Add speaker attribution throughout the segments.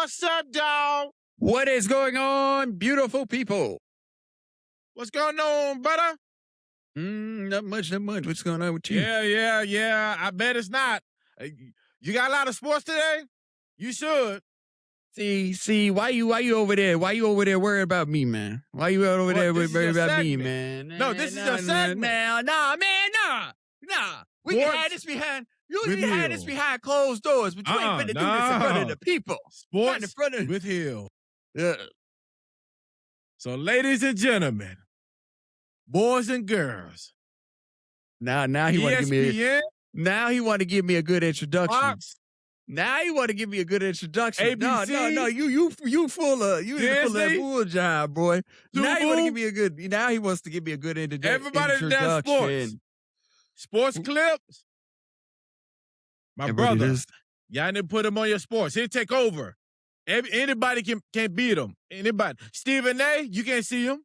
Speaker 1: What's up, dog?
Speaker 2: What is going on, beautiful people?
Speaker 1: What's going on, brother?
Speaker 2: Not much. What's going on with you?
Speaker 1: Yeah. I bet it's not. You got a lot of sports today? You should.
Speaker 2: See, why you over there? Why you over there worried about me, man? Why you over there worried about me, man?
Speaker 1: No, this is your segment.
Speaker 2: Nah. We can have this behind. You can have this behind closed doors, but you ain't finna do this in front of the people.
Speaker 1: Sports
Speaker 2: in front of
Speaker 1: with Hill.
Speaker 2: Yeah.
Speaker 1: So, ladies and gentlemen, boys and girls.
Speaker 2: Now he want to give me.
Speaker 1: ESPN,
Speaker 2: Now he want to give me a good introduction.
Speaker 1: Fox,
Speaker 2: Now you want to give me a good introduction.
Speaker 1: ABC,
Speaker 2: No. You full of that bull job, boy. Now you want to give me a good. Now he wants to give me a good introduction.
Speaker 1: everybody that does sports. Sports clips. My
Speaker 2: Everybody
Speaker 1: brother,
Speaker 2: does.
Speaker 1: y'all need to put him on your sports. He'll take over. Anybody can beat him. Anybody. Stephen A., you can't see him.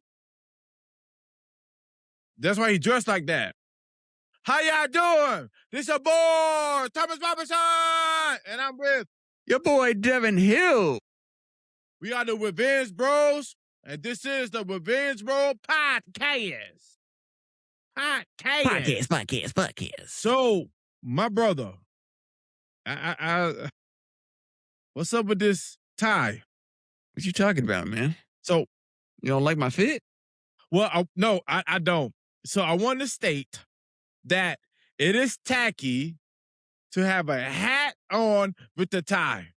Speaker 1: That's why he dressed like that. How y'all doing? This your boy, Thomas Robinson, and I'm with
Speaker 2: Your boy Devin Hill.
Speaker 1: we are the Revenge Bros, and this is the Revenge Bro Podcast.
Speaker 2: Podcast.
Speaker 1: So, my brother, I what's up with this tie?
Speaker 2: What you talking about, man?
Speaker 1: So,
Speaker 2: You don't like my fit?
Speaker 1: well, no, I don't. So I want to state that it is tacky to have a hat on with the tie.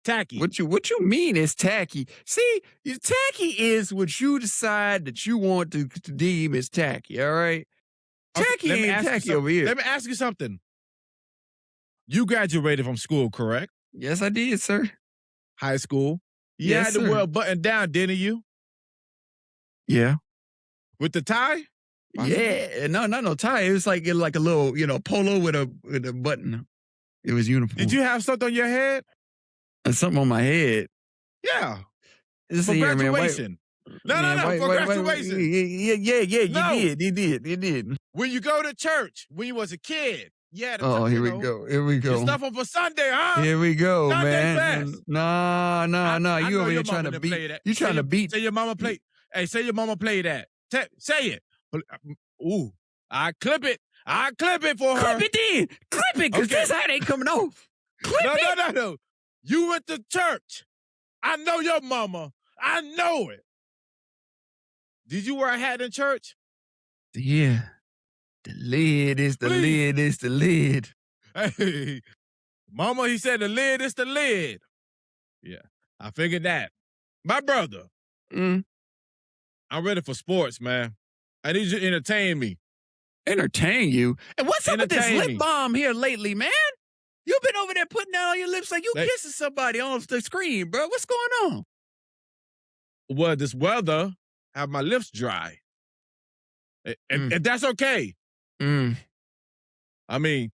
Speaker 1: Tacky.
Speaker 2: What you mean is tacky? See, tacky is what you decide that you want to deem as tacky. All right, tacky
Speaker 1: let me
Speaker 2: ain't
Speaker 1: ask you
Speaker 2: tacky
Speaker 1: something.
Speaker 2: over here.
Speaker 1: Let me ask you something. You graduated from school, correct?
Speaker 2: Yes, I did, sir.
Speaker 1: High school. You
Speaker 2: Yes,
Speaker 1: had to
Speaker 2: sir.
Speaker 1: wear a button down, didn't you?
Speaker 2: Yeah.
Speaker 1: With the tie?
Speaker 2: Yeah, no tie. It was like a little, polo with a button. It was uniform.
Speaker 1: Did you have something on your head?
Speaker 2: And something on my head?
Speaker 1: Yeah.
Speaker 2: Listen
Speaker 1: For
Speaker 2: here, man.
Speaker 1: graduation. No,
Speaker 2: Wait,
Speaker 1: for
Speaker 2: wait,
Speaker 1: graduation.
Speaker 2: Yeah.
Speaker 1: No.
Speaker 2: You did.
Speaker 1: When you go to church, when you was a kid, you had to
Speaker 2: Oh, here we go.
Speaker 1: Your stuff on for Sunday, huh?
Speaker 2: Here we go,
Speaker 1: Sunday
Speaker 2: man.
Speaker 1: best.
Speaker 2: No.
Speaker 1: I
Speaker 2: You
Speaker 1: know
Speaker 2: over here
Speaker 1: your
Speaker 2: trying
Speaker 1: mama
Speaker 2: to
Speaker 1: didn't play
Speaker 2: beat.
Speaker 1: that.
Speaker 2: You trying to beat.
Speaker 1: Say your mama play. Hey, say your mama play that. Say it. Ooh, I clip it for her.
Speaker 2: Clip it then. Clip it, because
Speaker 1: Okay.
Speaker 2: this hat ain't coming off. Clip it.
Speaker 1: No. You went to church. I know your mama. I know it. Did you wear a hat in church?
Speaker 2: Yeah. The lid is the
Speaker 1: Please.
Speaker 2: lid is the lid.
Speaker 1: Hey, mama, he said the lid is the lid. Yeah, I figured that. My brother,
Speaker 2: Mm.
Speaker 1: I'm ready for sports, man. I need you to entertain me.
Speaker 2: Entertain you. And what's up with this
Speaker 1: Entertain
Speaker 2: lip
Speaker 1: me.
Speaker 2: balm here lately, man? You've been over there putting that on your lips like you
Speaker 1: Hey.
Speaker 2: kissing somebody on the screen, bro. What's going on?
Speaker 1: Well, this weather have my lips dry. And that's okay.
Speaker 2: Mm.
Speaker 1: I mean,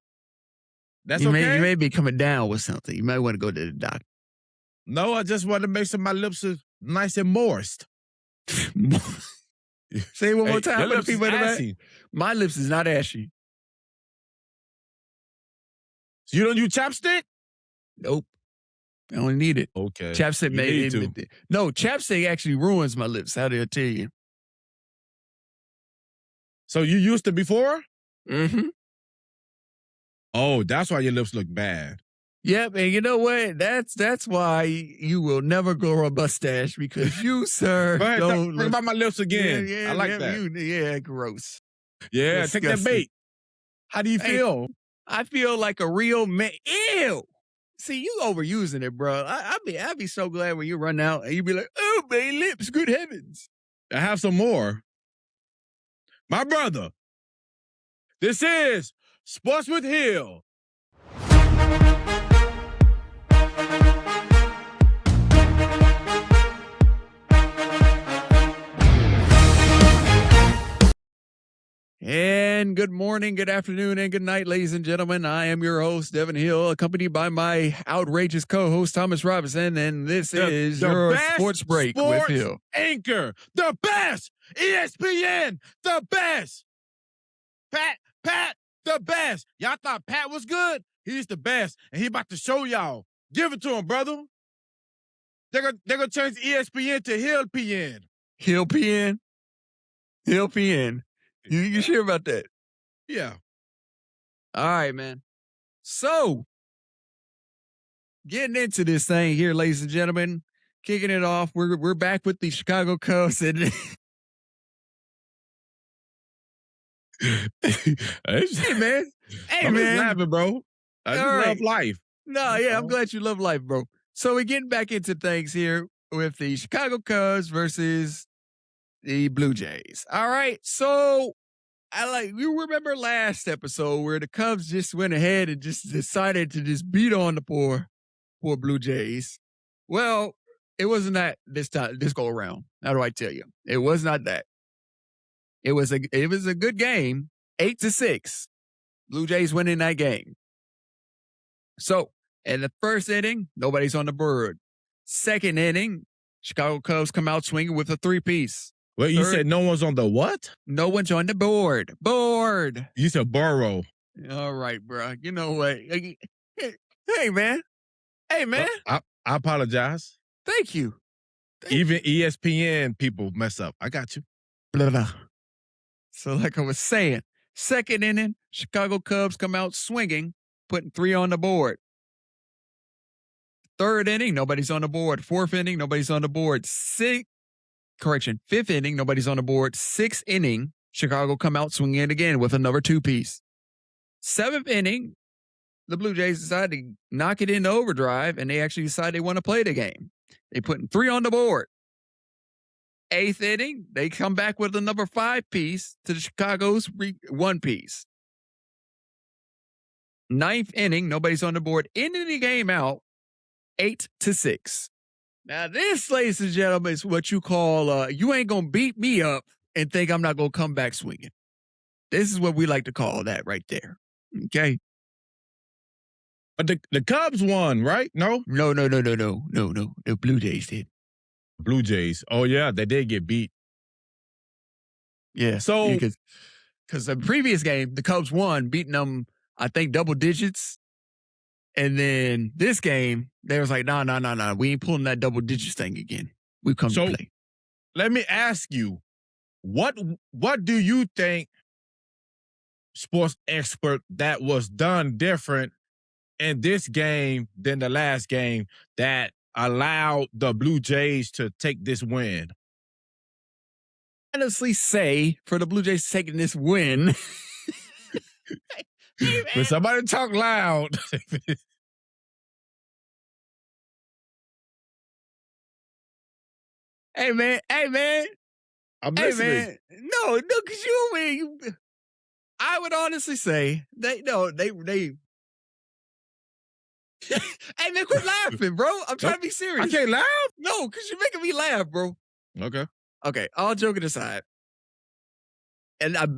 Speaker 1: that's
Speaker 2: You
Speaker 1: okay.
Speaker 2: may be coming down with something. You might want to go to the doctor.
Speaker 1: No, I just want to make sure my lips are nice and moist.
Speaker 2: Say it one more
Speaker 1: Hey,
Speaker 2: time
Speaker 1: your
Speaker 2: for the
Speaker 1: lips is
Speaker 2: people in the back.
Speaker 1: ashy.
Speaker 2: My lips is not ashy.
Speaker 1: So you don't use chapstick?
Speaker 2: Nope. I only need it.
Speaker 1: Okay.
Speaker 2: Chapstick
Speaker 1: You need to.
Speaker 2: No, chapstick actually ruins my lips. How do I tell you?
Speaker 1: So you used it before?
Speaker 2: Mm-hmm.
Speaker 1: Oh, that's why your lips look bad.
Speaker 2: Yep, and you know what? That's why you will never grow a mustache, because you, sir,
Speaker 1: Go ahead,
Speaker 2: don't
Speaker 1: think about my lips again.
Speaker 2: Yeah,
Speaker 1: I like that.
Speaker 2: Yeah, gross.
Speaker 1: Yeah, take that
Speaker 2: Disgusting.
Speaker 1: bait. How do you
Speaker 2: Hey,
Speaker 1: feel?
Speaker 2: I feel like a real man. Ew. See, you overusing it, bro. I'd be so glad when you run out and you be like, oh, my lips, good heavens.
Speaker 1: I have some more. My brother, this is Sports with Hill.
Speaker 2: And good morning, good afternoon, and good night, ladies and gentlemen. I am your host, Devin Hill, accompanied by my outrageous co-host, Thomas Robinson, and this is your
Speaker 1: best
Speaker 2: sports break with
Speaker 1: sports
Speaker 2: Hill.
Speaker 1: Anchor, the best, ESPN, the best, Pat, the best. Y'all thought Pat was good? He's the best, and he about to show y'all Give it to them, brother. They're gonna change ESPN to Hill PN.
Speaker 2: Hill PN. Hill PN. You sure about that?
Speaker 1: Yeah.
Speaker 2: All right, man. So, getting into this thing here, ladies and gentlemen, kicking it off. We're back with the Chicago Cubs, and hey, man.
Speaker 1: I'm just laughing, bro. I just love life.
Speaker 2: No, yeah, I'm glad you love life, bro. So we're getting back into things here with the Chicago Cubs versus the Blue Jays. All right, so you remember last episode where the Cubs just went ahead and just decided to just beat on the poor Blue Jays. Well, it wasn't that this go around. How do I tell you? It was not that. It was a good game, 8-6. Blue Jays winning that game. So, in the first inning, nobody's on the board. Second inning, Chicago Cubs come out swinging with a 3-piece.
Speaker 1: Well, you said no one's on the what?
Speaker 2: No one's on the board. Board.
Speaker 1: You said burrow.
Speaker 2: All right, bro. You know what? Hey, man. Hey, man.
Speaker 1: I apologize.
Speaker 2: Thank you.
Speaker 1: Even ESPN people mess up. I got you.
Speaker 2: Blah, blah. So, like I was saying, second inning, Chicago Cubs come out swinging, putting 3 on the board. Third inning, nobody's on the board. Fourth inning, nobody's on the board. Fifth inning, nobody's on the board. Sixth inning, Chicago come out swinging again with another 2-piece. Seventh inning, the Blue Jays decide to knock it into overdrive, and they actually decide they want to play the game. They putting 3 on the board. Eighth inning, they come back with another 5-piece to the Chicago's 1-piece. Ninth inning, nobody's on the board. Ending the game out 8-6. Now, this, ladies and gentlemen, is what you call you ain't going to beat me up and think I'm not going to come back swinging. This is what we like to call that right there. Okay?
Speaker 1: But the Cubs won, right? No?
Speaker 2: No. The Blue Jays did.
Speaker 1: Blue Jays. Oh, yeah, they did get beat.
Speaker 2: Yeah.
Speaker 1: So,
Speaker 2: because the previous game, the Cubs won, beating them, I think, double digits. And then this game, they was like, nah. We ain't pulling that double digits thing again. We come to play.
Speaker 1: Let me ask you, what do you think, sports expert, that was done different in this game than the last game that allowed the Blue Jays to take this win?
Speaker 2: Honestly say, for the Blue Jays taking this win.
Speaker 1: When somebody talk loud.
Speaker 2: Hey, man.
Speaker 1: I'm listening.
Speaker 2: Hey, man. No, because you, I would honestly say, they. Hey, man, quit laughing, bro. I'm trying to be serious.
Speaker 1: I can't laugh?
Speaker 2: No, because you're making me laugh, bro.
Speaker 1: Okay,
Speaker 2: all joking aside. And I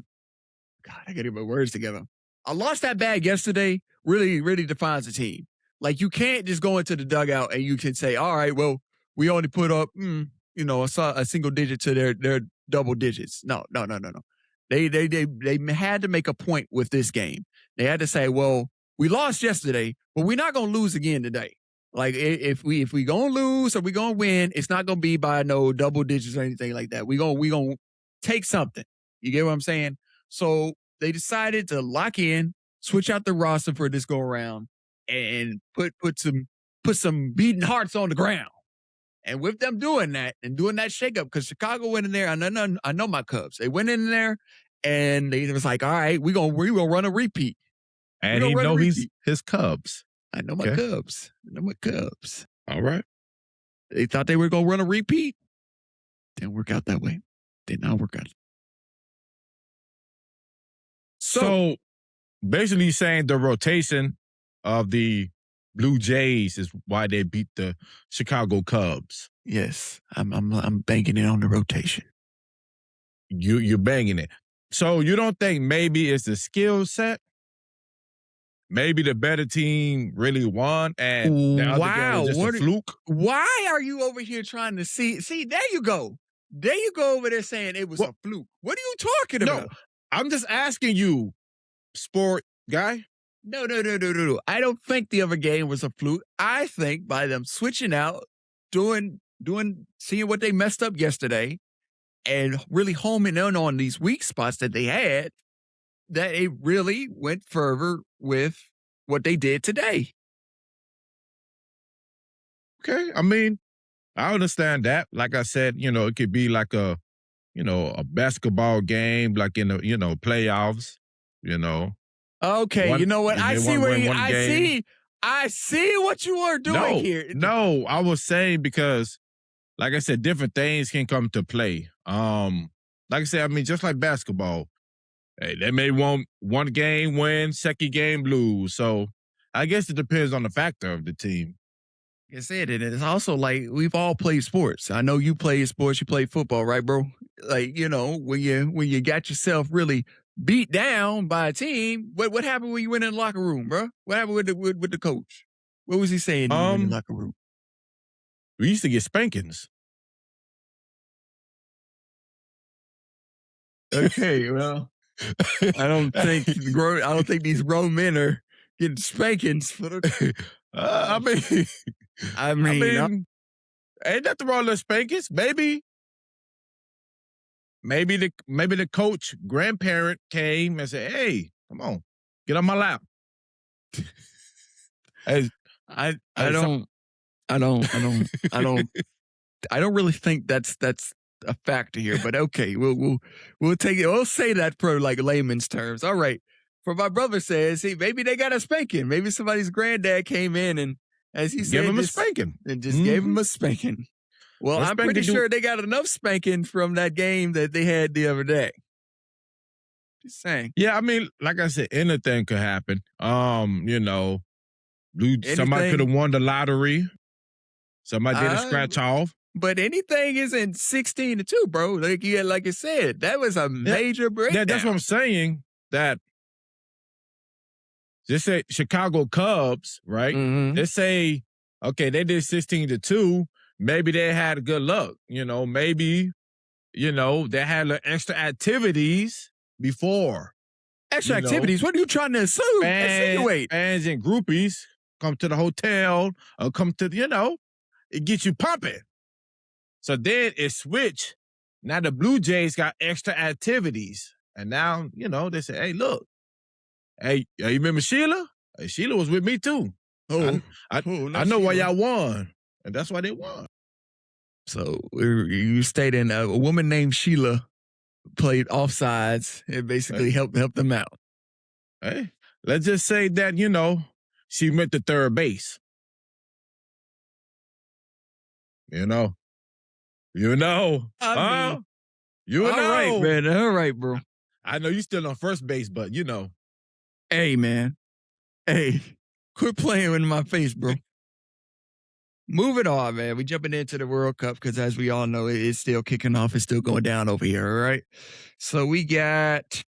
Speaker 2: gotta get my words together. I lost that bag yesterday really, really defines a team. Like, you can't just go into the dugout and you can say, all right, well, we only put up, a single digit to their double digits. No. They had to make a point with this game. They had to say, well, we lost yesterday, but we're not going to lose again today. Like, if we going to lose or we going to win, it's not going to be by no double digits or anything like that. We going to take something. You get what I'm saying? So they decided to lock in, switch out the roster for this go around, and put some beating hearts on the ground. And with them doing that and doing that shakeup, because Chicago went in there, I know my Cubs. They went in there and they was like, all right, we gonna run a repeat.
Speaker 1: And he know he's his Cubs.
Speaker 2: I know my Cubs.
Speaker 1: All right.
Speaker 2: They thought they were gonna run a repeat. Didn't work out that way. Did not work out.
Speaker 1: So basically saying the rotation of the Blue Jays is why they beat the Chicago Cubs.
Speaker 2: Yes, I'm banking it on the rotation.
Speaker 1: You're banging it. So you don't think maybe it's the skill set? Maybe the better team really won and the other game was just a fluke?
Speaker 2: Why are you over here trying to see, there you go. There you go over there saying it was a fluke. What are you talking about?
Speaker 1: No, I'm just asking you, sport guy.
Speaker 2: No. I don't think the other game was a fluke. I think by them switching out, seeing what they messed up yesterday, and really homing in on these weak spots that they had, that it really went further with what they did today.
Speaker 1: Okay. I mean, I understand that. Like I said, it could be like a basketball game, like in the, playoffs,
Speaker 2: Okay, you know what?
Speaker 1: and
Speaker 2: I
Speaker 1: they
Speaker 2: see
Speaker 1: want to
Speaker 2: where
Speaker 1: win one game.
Speaker 2: I see what you are doing here.
Speaker 1: No, I was saying because, like I said, different things can come to play. Like I said, I mean, just like basketball, hey, they may want one game win, second game lose. So I guess it depends on the factor of the team.
Speaker 2: Like I said, and it's also like we've all played sports. I know you play sports, you play football, right, bro? Like, when you got yourself really beat down by a team, what happened when you went in the locker room, bro? What happened with the coach? What was he saying when you went in the locker room?
Speaker 1: We used to get spankings.
Speaker 2: Okay, well, I don't think these grown men are getting spankings.
Speaker 1: I mean, ain't nothing wrong with spankings. Maybe the coach grandparent came and said, "Hey, come on, get on my lap."
Speaker 2: I don't really think that's a factor here, but okay, we'll take it. We'll say that for like layman's terms. All right. For my brother says, maybe they got a spanking. Maybe somebody's granddad came in and, as he said,
Speaker 1: give him a spanking
Speaker 2: and just gave him a spanking. Well, I'm pretty sure they got enough spanking from that game that they had the other day. Just saying.
Speaker 1: Yeah, I mean, like I said, anything could happen. Somebody could have won the lottery. Somebody did a scratch off.
Speaker 2: But anything isn't 16-2, bro. Like I said, that was a major breakdown.
Speaker 1: That's what I'm saying. That just say Chicago Cubs, right?
Speaker 2: Mm-hmm.
Speaker 1: They say, okay, they did 16-2. Maybe they had good luck. Maybe, they had extra activities before.
Speaker 2: Extra activities? What are you trying to assume? Insinuate?
Speaker 1: Fans and groupies come to the hotel or come to, it gets you pumping. So then it switched. Now the Blue Jays got extra activities. And now, they say, hey, look. Hey, you remember Sheila? Hey, Sheila was with me too. I know why y'all won. And that's why they won.
Speaker 2: So you stating a woman named Sheila played offsides and basically helped them out.
Speaker 1: Hey, let's just say that, she went to third base. I mean,
Speaker 2: all right, man. All right, bro.
Speaker 1: I know you still on first base, but
Speaker 2: Hey, man. Hey, quit playing in my face, bro. Moving on, man. We jumping into the World Cup because, as we all know, it's still kicking off. It's still going down over here, all right? So we got,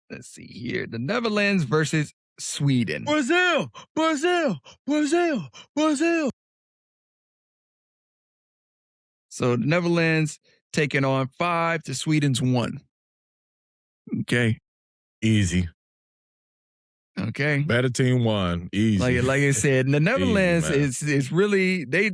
Speaker 2: let's see here, the Netherlands versus Sweden.
Speaker 1: Brazil.
Speaker 2: So the Netherlands taking on 5 to Sweden's 1. Okay.
Speaker 1: Easy.
Speaker 2: Okay.
Speaker 1: Better team won. Easy.
Speaker 2: Like I said, the Netherlands is really they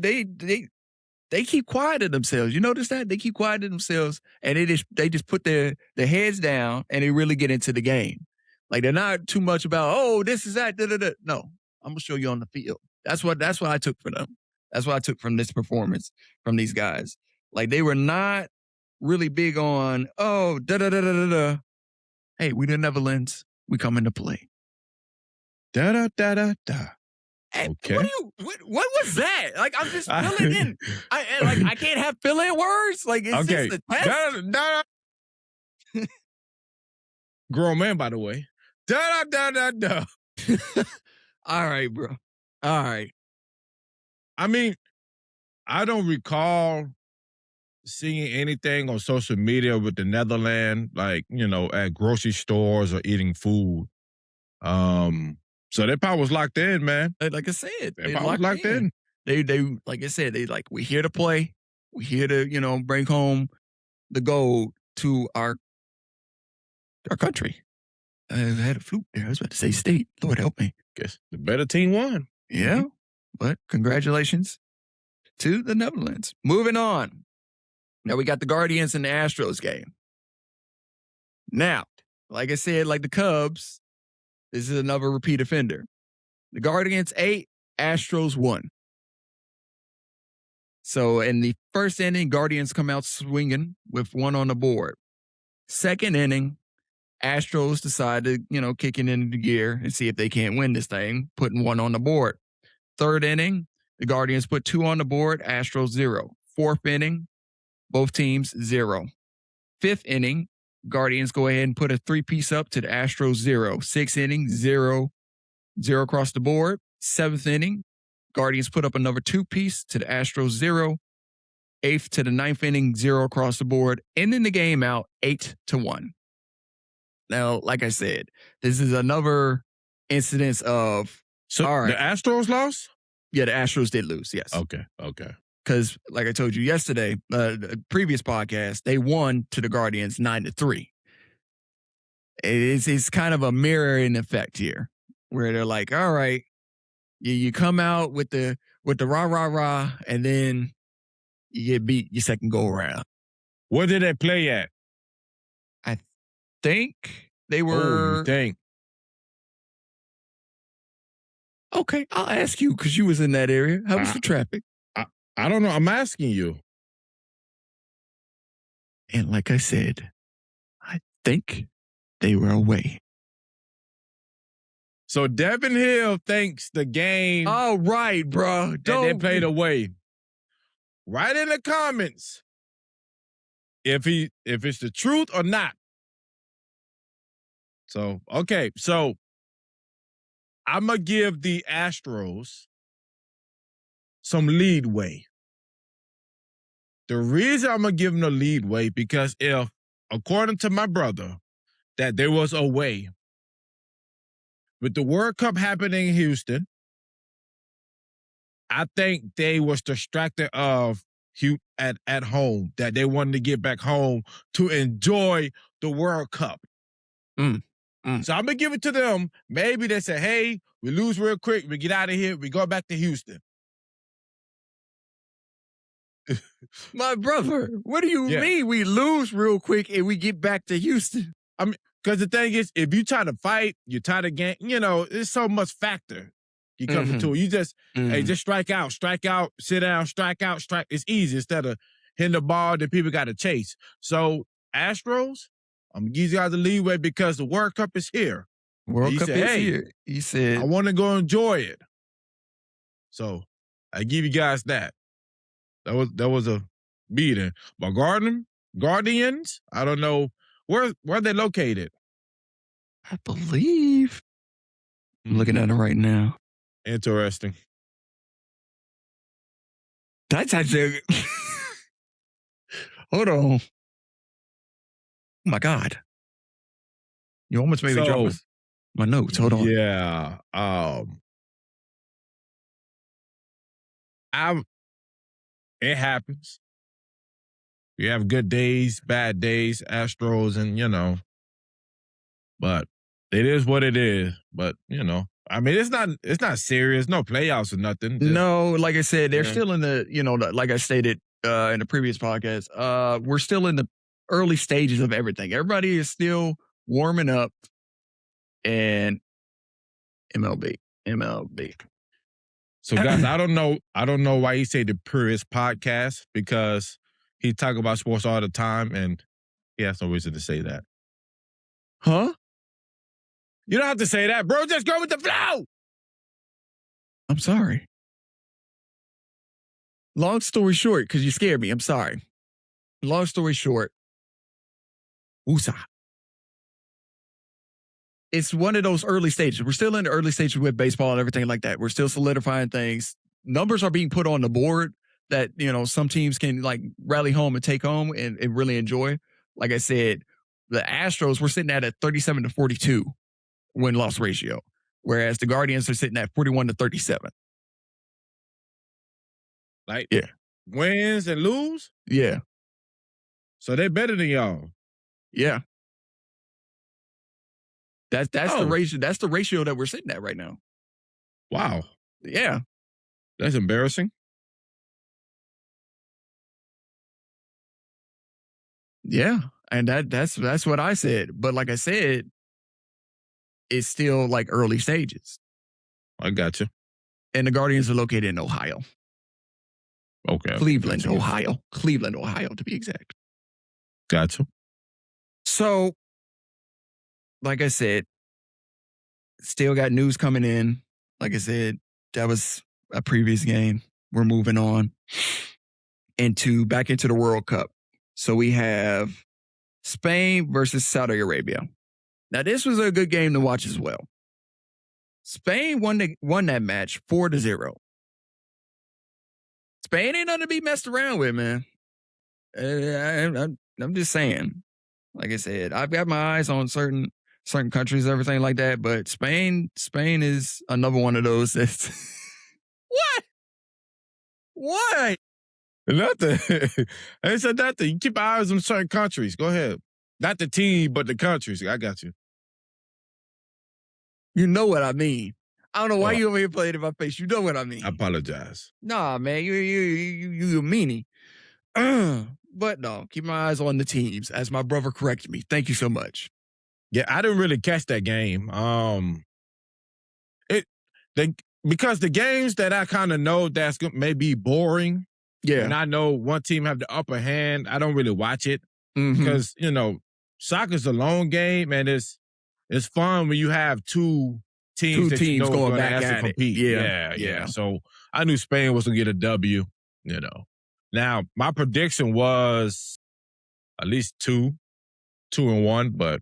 Speaker 2: keep quiet to themselves. You notice that? They keep quiet to themselves and they just put their heads down and they really get into the game. Like they're not too much about, this is that. No. I'm gonna show you on the field. That's what I took for them. That's what I took from this performance from these guys. Like they were not really big on, Hey, we the Netherlands. We come into play.
Speaker 1: Hey,
Speaker 2: okay. What was that? Like I'm just filling in. I can't have fill in words. Like it's just a test.
Speaker 1: Grown man, by the way.
Speaker 2: All right, bro. All right.
Speaker 1: I mean, I don't recall seeing anything on social media with the Netherlands, like, at grocery stores or eating food. So their power was locked in, man.
Speaker 2: Like I said,
Speaker 1: their power was locked in.
Speaker 2: They like I said, we're here to play. We're here to, bring home the gold to our country. I had a fluke there. I was about to say state. Lord help me.
Speaker 1: Guess the better team won.
Speaker 2: Yeah, but congratulations to the Netherlands. Moving on. Now we got the Guardians and the Astros game. Now, like I said, like the Cubs, this is another repeat offender. The Guardians 8, Astros 1. So in the first inning, Guardians come out swinging with 1 on the board. Second inning, Astros decide to, kick it into gear and see if they can't win this thing, putting 1 on the board. Third inning, the Guardians put 2 on the board, Astros 0. Fourth inning, both teams 0. Fifth inning, Guardians go ahead and put a 3-piece up to the Astros 0. Sixth inning, 0 across the board. Seventh inning, Guardians put up another 2-piece to the Astros 0. Eighth to the ninth inning, 0 across the board. Ending the game out 8-1. Now, like I said, this is another incidence of.
Speaker 1: So
Speaker 2: all right.
Speaker 1: The Astros lost?
Speaker 2: Yeah, the Astros did lose, yes.
Speaker 1: Okay.
Speaker 2: Because, like I told you yesterday, the previous podcast, they won to the Guardians 9-3. It's kind of a mirroring effect here, where they're like, all right, you come out with the rah, and then you get beat your second go around.
Speaker 1: Where did they play at?
Speaker 2: I think they were.
Speaker 1: Oh, you think?
Speaker 2: Okay, I'll ask you because you was in that area. How was the traffic?
Speaker 1: I don't know. I'm asking you.
Speaker 2: And like I said, I think they were away.
Speaker 1: So Devin Hill thinks the game.
Speaker 2: Oh, right, bro.
Speaker 1: That they played away. Write in the comments if it's the truth or not. So, okay. So I'm going to give the Astros some leadway. The reason I'm going to give them the leadway because if, according to my brother, that there was a way with the World Cup happening in Houston, I think they was distracted of at home, that they wanted to get back home to enjoy the World Cup. So I'm going to give it to them. Maybe they say, hey, we lose real quick. We get out of here. We go back to Houston.
Speaker 2: My brother, what do you mean we lose real quick and we get back to Houston?
Speaker 1: I mean, because the thing is, if you try to fight, you try to game, there's so much factor you come into it. You just, hey, just strike out, sit down, strike out, strike. It's easy instead of hitting the ball that people got to chase. So Astros, I'm going to give you guys the leeway because the World Cup is here.
Speaker 2: World Cup is here. He said,
Speaker 1: I want to go enjoy it. So I give you guys that. That was a beating. But Guardians, I don't know where they located.
Speaker 2: I believe. I'm looking at it right now.
Speaker 1: Interesting.
Speaker 2: That's actually. Hold on. Oh my God. You almost made me drop my notes. Hold on.
Speaker 1: Yeah. It happens. You have good days, bad days, Astros, and but it is what it is. But I mean, it's not serious. No playoffs or nothing.
Speaker 2: No, like I said, they're still in the like I stated in the previous podcast. We're still in the early stages of everything. Everybody is still warming up, and MLB.
Speaker 1: So guys, I don't know why he say the previous podcast, because he talk about sports all the time and he has no reason to say that.
Speaker 2: Huh?
Speaker 1: You don't have to say that, bro. Just go with the flow.
Speaker 2: I'm sorry. Long story short, because you scared me. I'm sorry. Long story short. Woosah. It's one of those early stages. We're still in the early stages with baseball and everything like that. We're still solidifying things. Numbers are being put on the board that, some teams can rally home and take home and really enjoy. Like I said, the Astros, we're sitting at a 37-42 win-loss ratio, whereas the Guardians are sitting at 41-37.
Speaker 1: Yeah. Wins and lose?
Speaker 2: Yeah.
Speaker 1: So they're better than y'all.
Speaker 2: Yeah. That's the ratio. That's the ratio that we're sitting at right now.
Speaker 1: Wow.
Speaker 2: Yeah.
Speaker 1: That's embarrassing.
Speaker 2: Yeah. And that's what I said. But like I said, it's still like early stages.
Speaker 1: I got you.
Speaker 2: And the Guardians are located in Ohio.
Speaker 1: Okay.
Speaker 2: Cleveland, Ohio. Cleveland, Ohio, to be exact.
Speaker 1: Gotcha.
Speaker 2: So, like I said, still got news coming in. Like I said, that was a previous game. We're moving on back into the World Cup. So we have Spain versus Saudi Arabia. Now, this was a good game to watch as well. Spain won that match 4-0. Spain ain't nothing to be messed around with, man. I'm just saying. Like I said, I've got my eyes on certain countries, everything like that. But Spain is another one of those that's what?
Speaker 1: Nothing. I said nothing. You keep eyes on certain countries. Go ahead. Not the team, but the countries. I got you.
Speaker 2: You know what I mean. I don't know why you over here playing in my face. You know what I mean.
Speaker 1: I apologize.
Speaker 2: Nah, man, you a meanie. But no, keep my eyes on the teams, as my brother corrected me. Thank you so much.
Speaker 1: Yeah, I didn't really catch that game. Because the games that I kind of know that's may be boring.
Speaker 2: Yeah,
Speaker 1: and I know one team have the upper hand. I don't really watch it because soccer's a long game, and it's fun when you have two teams that you know
Speaker 2: going
Speaker 1: back
Speaker 2: back
Speaker 1: to compete. Yeah. So I knew Spain was gonna get a W. Now my prediction was at least 2-1, but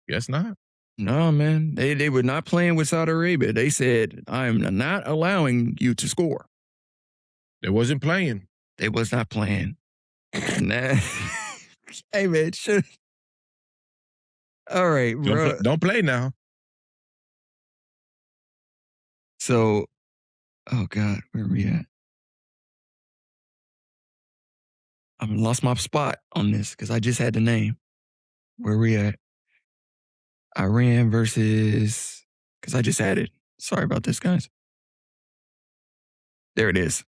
Speaker 1: guess not.
Speaker 2: No, man, they were not playing with Saudi Arabia. They said, "I am not allowing you to score."
Speaker 1: They wasn't playing.
Speaker 2: They was not playing. Nah. Hey, man, shit. All right, bro.
Speaker 1: Don't play now.
Speaker 2: So, oh God, where are we at? I've lost my spot on this because I just had the name. Where are we at? Iran versus, because I just had it. Sorry about this, guys. There it is.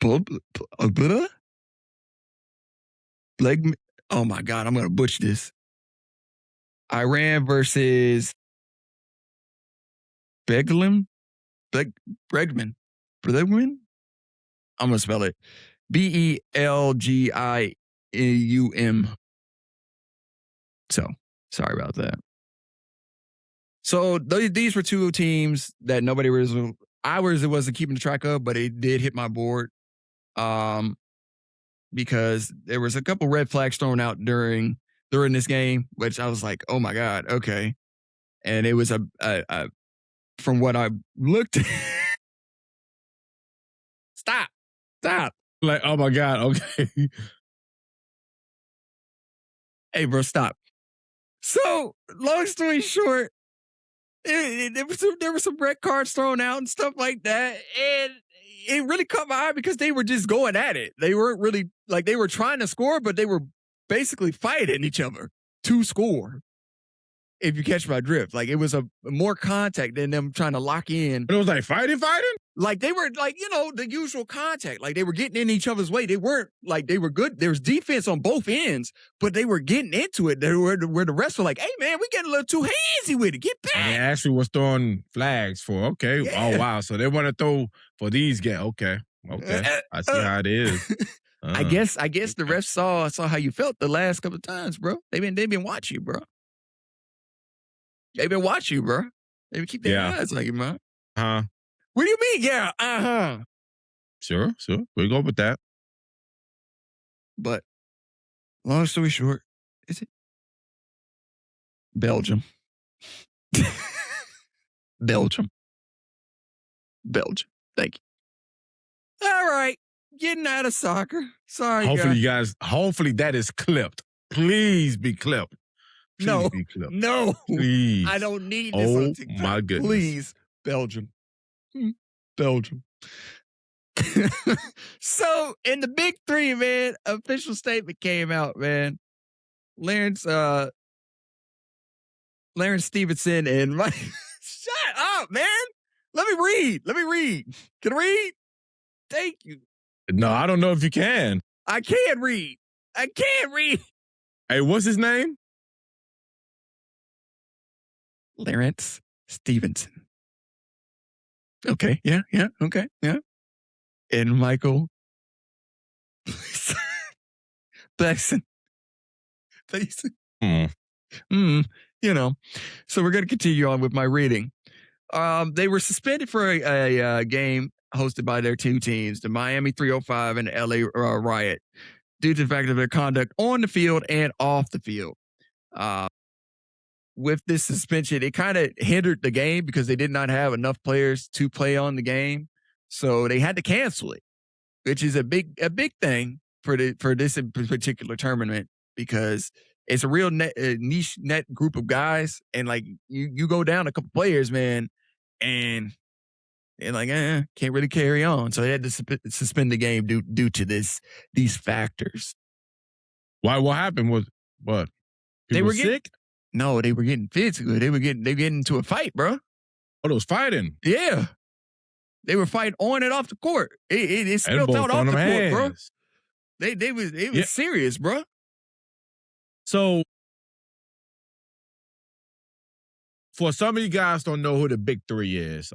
Speaker 2: Oh my God, I'm going to butcher this. Iran versus Bregman. I'm going to spell it. Belgium. So, sorry about that. So, these were two teams that nobody wasn't keeping track of, but it did hit my board. Because there was a couple red flags thrown out during this game, which I was like, oh my God, okay. And it was a from what I looked at. Stop.
Speaker 1: Like, oh my God, okay.
Speaker 2: Hey, bro, stop. So, long story short, there were some red cards thrown out and stuff like that. And it really caught my eye because they were just going at it. They weren't really, like, they were trying to score, but they were basically fighting each other to score. If you catch my drift. Like, it was a more contact than them trying to lock in.
Speaker 1: But it was like fighting?
Speaker 2: Like, they were, like, the usual contact. Like, they were getting in each other's way. They weren't, like, they were good. There was defense on both ends, but they were getting into it. They were where the rest were like, hey, man, we getting a little too handsy with it. Get back.
Speaker 1: And they actually was throwing flags for, okay. Yeah. Oh, wow. So they want to throw for these guys. Okay. I see how it is.
Speaker 2: I guess the refs saw how you felt the last couple of times, bro. They've been watching you, bro. They've been watching you, bro. They keep their eyes on you, man.
Speaker 1: Uh-huh.
Speaker 2: What do you mean? Yeah, uh-huh.
Speaker 1: Sure. We go with that.
Speaker 2: But long story short, is it Belgium? Belgium. Thank you. All right. Getting out of soccer. Sorry,
Speaker 1: guys. Hopefully that is clipped. Please be clipped.
Speaker 2: No.
Speaker 1: Please.
Speaker 2: I don't need this on TikTok.
Speaker 1: My goodness.
Speaker 2: Please, Belgium. So in the big three, man, official statement came out, man. Lawrence Stevenson and Mike. Shut up, man. Let me read. Can I read? Thank you.
Speaker 1: No, I don't know if you can.
Speaker 2: I can't read.
Speaker 1: Hey, what's his name?
Speaker 2: Lawrence Stevenson. Okay. Yeah. Okay. Yeah. And Michael Blackson. You know. So we're going to continue on with my reading. They were suspended for a game hosted by their two teams, the Miami 305 and the LA Riot, due to the fact of their conduct on the field and off the field. With this suspension, it kind of hindered the game because they did not have enough players to play on the game, so they had to cancel it, which is a big thing for this particular tournament because it's a real niche net group of guys, and like you go down a couple players, man, and they're like, can't really carry on, so they had to suspend the game due to these factors.
Speaker 1: Why? What happened? Was what?
Speaker 2: They were sick. No, they were getting physical. They were getting into a fight, bro.
Speaker 1: Oh, they was fighting.
Speaker 2: Yeah, they were fighting on and off the court. It spilled out off the court,
Speaker 1: hands.
Speaker 2: bro. They was serious, bro.
Speaker 1: So, for some of you guys don't know who the Big Three is.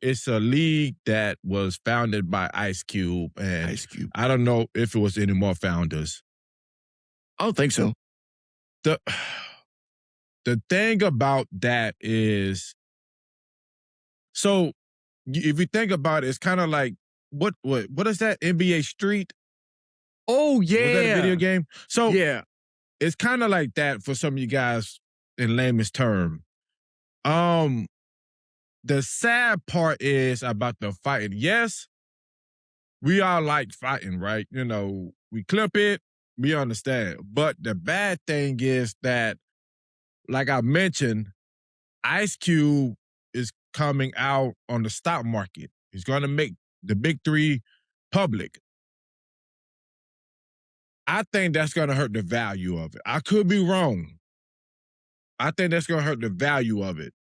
Speaker 1: It's a league that was founded by Ice Cube, and I don't know if it was any more founders.
Speaker 2: I don't think so.
Speaker 1: The thing about that is, so if you think about it, it's kind of like what is that NBA Street?
Speaker 2: Oh yeah,
Speaker 1: was that a video game? So
Speaker 2: yeah,
Speaker 1: it's kind of like that for some of you guys in layman's term. The sad part is about the fighting. Yes, we all like fighting, right? You know, we clip it, we understand. But the bad thing is that, like I mentioned, Ice Cube is coming out on the stock market. He's going to make the Big Three public. I think that's going to hurt the value of it. I could be wrong. I think that's going to hurt the value of it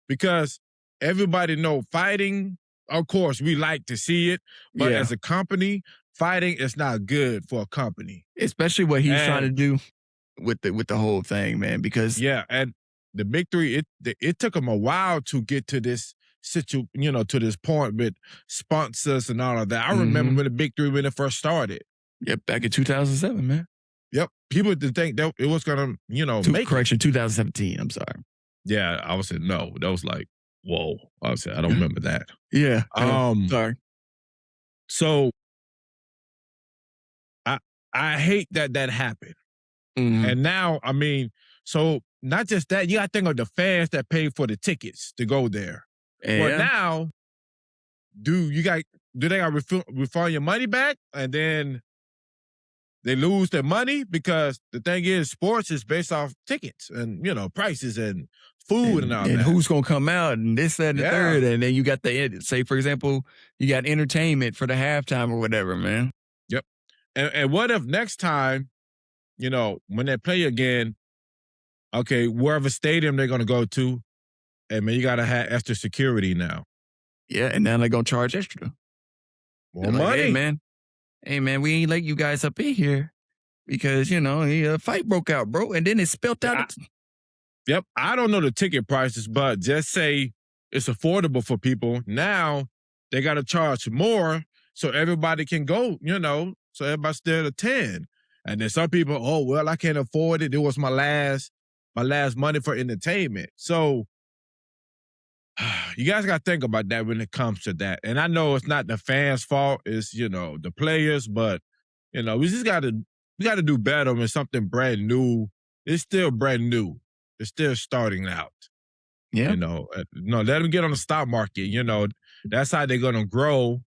Speaker 1: because everybody know fighting, of course, we like to see it, but as a company, fighting is not good for a company.
Speaker 2: Especially what he's trying to do with the whole thing, man, because
Speaker 1: and the Big Three, it took them a while to get to this to this point with sponsors and all of that. I remember when the Big Three, when it first started.
Speaker 2: Yep, back in 2007, man.
Speaker 1: Yep. People didn't think that it was gonna, make
Speaker 2: correction, 2017. I'm sorry.
Speaker 1: Yeah, I was saying no. That was like, whoa. I was saying I don't remember that.
Speaker 2: Yeah.
Speaker 1: Sorry. So I hate that happened. And now, I mean, so not just that, you got to think of the fans that paid for the tickets to go there. But now, do they got to refund your money back? And then they lose their money? Because the thing is, sports is based off tickets and, prices and food and all that.
Speaker 2: And who's going to come out and this, that, and the third. And then you got say, for example, you got entertainment for the halftime or whatever, man.
Speaker 1: Yep. And what if next time, when they play again, okay, wherever stadium they're going to go to, and man, you got to have extra security now.
Speaker 2: Yeah, and now they're going to charge extra.
Speaker 1: More money.
Speaker 2: Hey, man, we ain't let you guys up in here because, a fight broke out, bro, and then it spilled out.
Speaker 1: Yep, I don't know the ticket prices, but just say it's affordable for people. Now, they got to charge more so everybody can go, so everybody still attend. And then some people, oh, well, I can't afford it. It was my last money for entertainment. So you guys got to think about that when it comes to that. And I know it's not the fans' fault. It's, the players. But, we just got to do better when something brand new. It's still brand new. It's still starting out.
Speaker 2: Yeah.
Speaker 1: Let them get on the stock market. That's how they're going to grow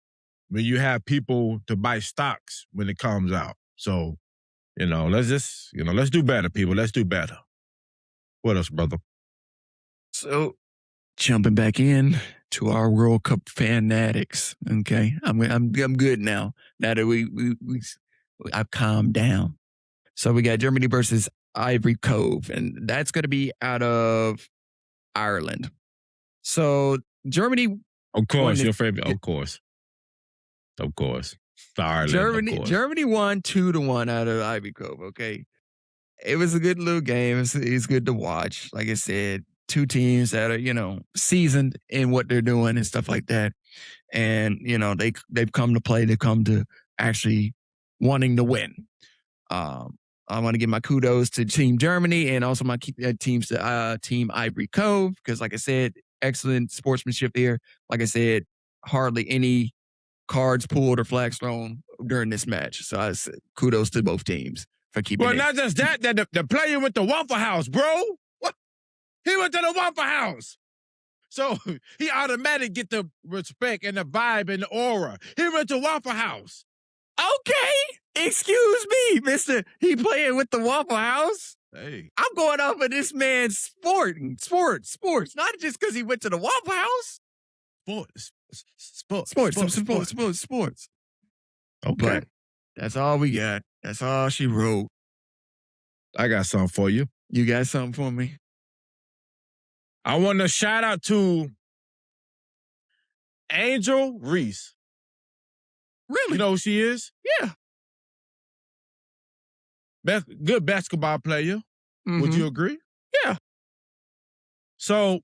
Speaker 1: when you have people to buy stocks when it comes out. So, let's just, let's do better, people. Let's do better. What else, brother?
Speaker 2: So, jumping back in, To our World Cup fanatics, okay, I'm good now. Now that I've calmed down. So we got Germany versus Ivory Cove, and that's going to be out of Ireland. So Germany,
Speaker 1: Of course,
Speaker 2: won
Speaker 1: your favorite. Of course. Ireland,
Speaker 2: Germany,
Speaker 1: of course.
Speaker 2: Germany won 2-1 out of Ivory Cove. Okay, it was a good little game. It's good to watch. Like I said, two teams that are seasoned in what they're doing and stuff like that, and they've come to play. They've come to actually wanting to win. I want to give my kudos to Team Germany and also my teams to Team Ivory Cove because, like I said, excellent sportsmanship there. Like I said, hardly any cards pulled or flags thrown during this match. So I said kudos to both teams for keeping it.
Speaker 1: Well, not just that the player went to Waffle House, bro. What? He went to the Waffle House. So he automatically get the respect and the vibe and the aura. He went to Waffle House.
Speaker 2: Okay, excuse me, mister. He playing with the Waffle House?
Speaker 1: Hey.
Speaker 2: I'm going off of this man's sports. Not just because he went to the Waffle House. Sports.
Speaker 1: Okay.
Speaker 2: But that's all we got. That's all she wrote.
Speaker 1: I got something for you.
Speaker 2: You got something for me?
Speaker 1: I want to shout out to Angel Reese.
Speaker 2: Really?
Speaker 1: You know who she is?
Speaker 2: Yeah.
Speaker 1: Good basketball player. Mm-hmm. Would you agree?
Speaker 2: Yeah.
Speaker 1: So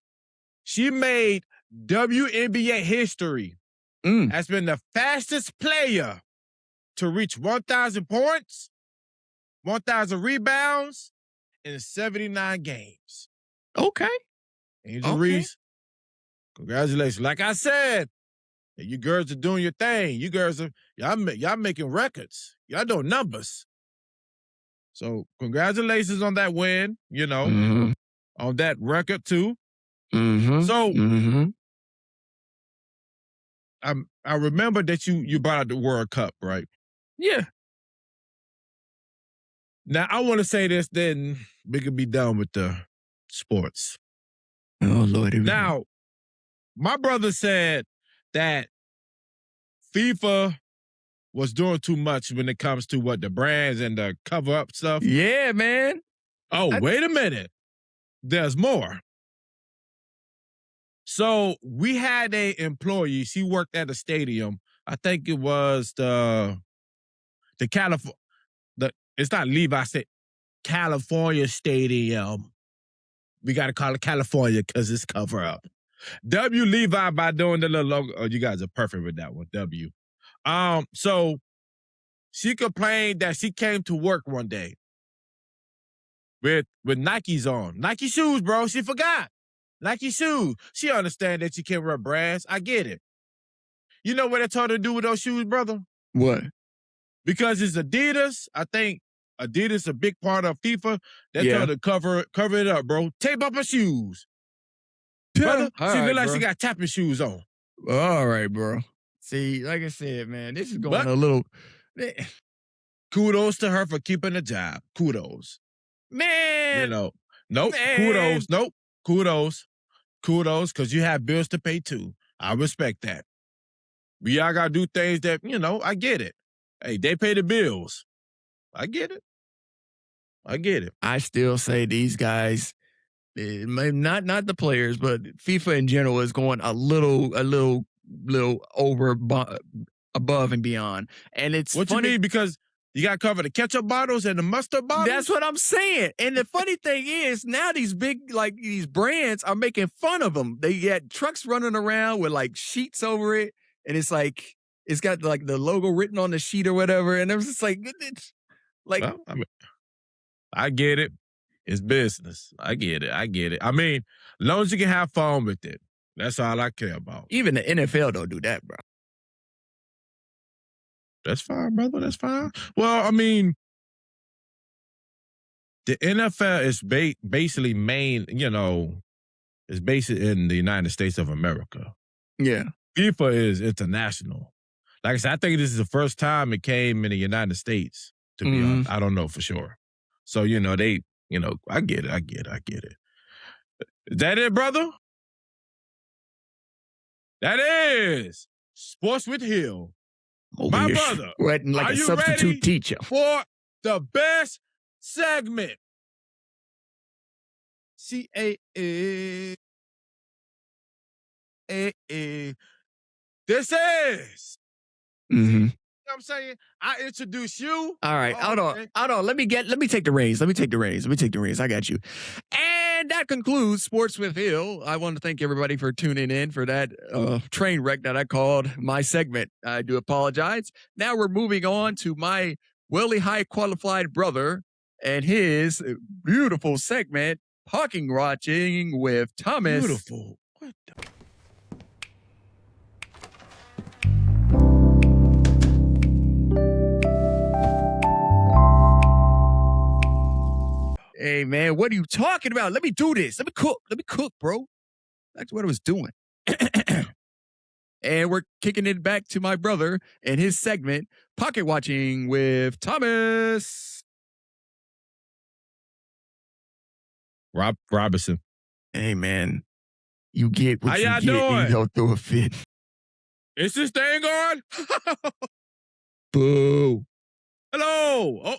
Speaker 1: she made WNBA history. Has been the fastest player to reach 1,000 points, 1,000 rebounds in 79 games.
Speaker 2: Okay.
Speaker 1: Angel Reese, congratulations. Like I said, you girls are doing your thing. You girls are, y'all making records. Y'all doing numbers. So congratulations on that win, on that record too.
Speaker 2: Mm-hmm.
Speaker 1: So I remember that you brought out the World Cup, right?
Speaker 2: Yeah.
Speaker 1: Now I want to say this, then we can be done with the sports.
Speaker 2: Oh Lord.
Speaker 1: Now, my brother said that FIFA was doing too much when it comes to the brands and the cover up stuff.
Speaker 2: Yeah, man.
Speaker 1: Oh, wait a minute. There's more. So we had a employee. She worked at a stadium. I think it was the California. It's not Levi State. California Stadium. We got to call it California because it's cover up. W Levi by doing the little logo. Oh, you guys are perfect with that one. W. So she complained that she came to work one day with Nikes on. Nike shoes, bro. She forgot. Nike shoes. She understand that you can't wear brands. I get it. You know what they told her to do with those shoes, brother?
Speaker 2: What?
Speaker 1: Because it's Adidas. I think Adidas a big part of FIFA. They told her to cover it up, bro. Tape up her shoes. Brother, she look like she got tapping shoes on.
Speaker 2: All right, bro. See, like I said, man, this is going a little...
Speaker 1: Kudos to her for keeping the job. Kudos.
Speaker 2: Man.
Speaker 1: Nope.
Speaker 2: Man.
Speaker 1: Kudos. Nope. Kudos, because you have bills to pay too. I respect that. We all got to do things that, I get it. Hey, they pay the bills. I get it.
Speaker 2: I still say these guys, not the players, but FIFA in general is going a little over above and beyond. And it's
Speaker 1: what
Speaker 2: funny.
Speaker 1: You mean? Because you got to cover the ketchup bottles and the mustard bottles?
Speaker 2: That's what I'm saying. And the funny thing is, now these big, these brands are making fun of them. They got trucks running around with sheets over it. And it's got the logo written on the sheet or whatever. And it was just
Speaker 1: well, I get it. It's business. I get it. I mean, as long as you can have fun with it, that's all I care about.
Speaker 2: Even the NFL don't do that, bro.
Speaker 1: That's fine, brother. That's fine. Well, I mean, the NFL is basically is based in the United States of America.
Speaker 2: Yeah.
Speaker 1: FIFA is international. Like I said, I think this is the first time it came in the United States, to be honest. I don't know for sure. So, I get it. Is that it, brother? That is Sports with Hill. My brother,
Speaker 2: sweating like
Speaker 1: are
Speaker 2: a
Speaker 1: you
Speaker 2: substitute
Speaker 1: ready
Speaker 2: teacher.
Speaker 1: for the best segment? CAA. This is.
Speaker 2: Mm-hmm.
Speaker 1: You know what I'm saying? I introduce you.
Speaker 2: All right,
Speaker 1: Oh, okay.
Speaker 2: hold on. Let me take the reins. I got you. And that concludes Sports with Hill. I want to thank everybody for tuning in for that train wreck that I called my segment. I do apologize. Now we're moving on to my really high qualified brother and his beautiful segment, Parking Watching with Thomas.
Speaker 1: Beautiful. What the?
Speaker 2: Hey, man, what are you talking about? Let me do this. Let me cook, bro. That's what I was doing. And we're kicking it back to my brother and his segment, Pocket Watching with Thomas.
Speaker 1: Robinson.
Speaker 2: Hey, man, you get what
Speaker 1: How
Speaker 2: you
Speaker 1: y'all
Speaker 2: get
Speaker 1: doing?
Speaker 2: and you go through a fit.
Speaker 1: Is this thing on?
Speaker 2: Boo.
Speaker 1: Hello. Oh,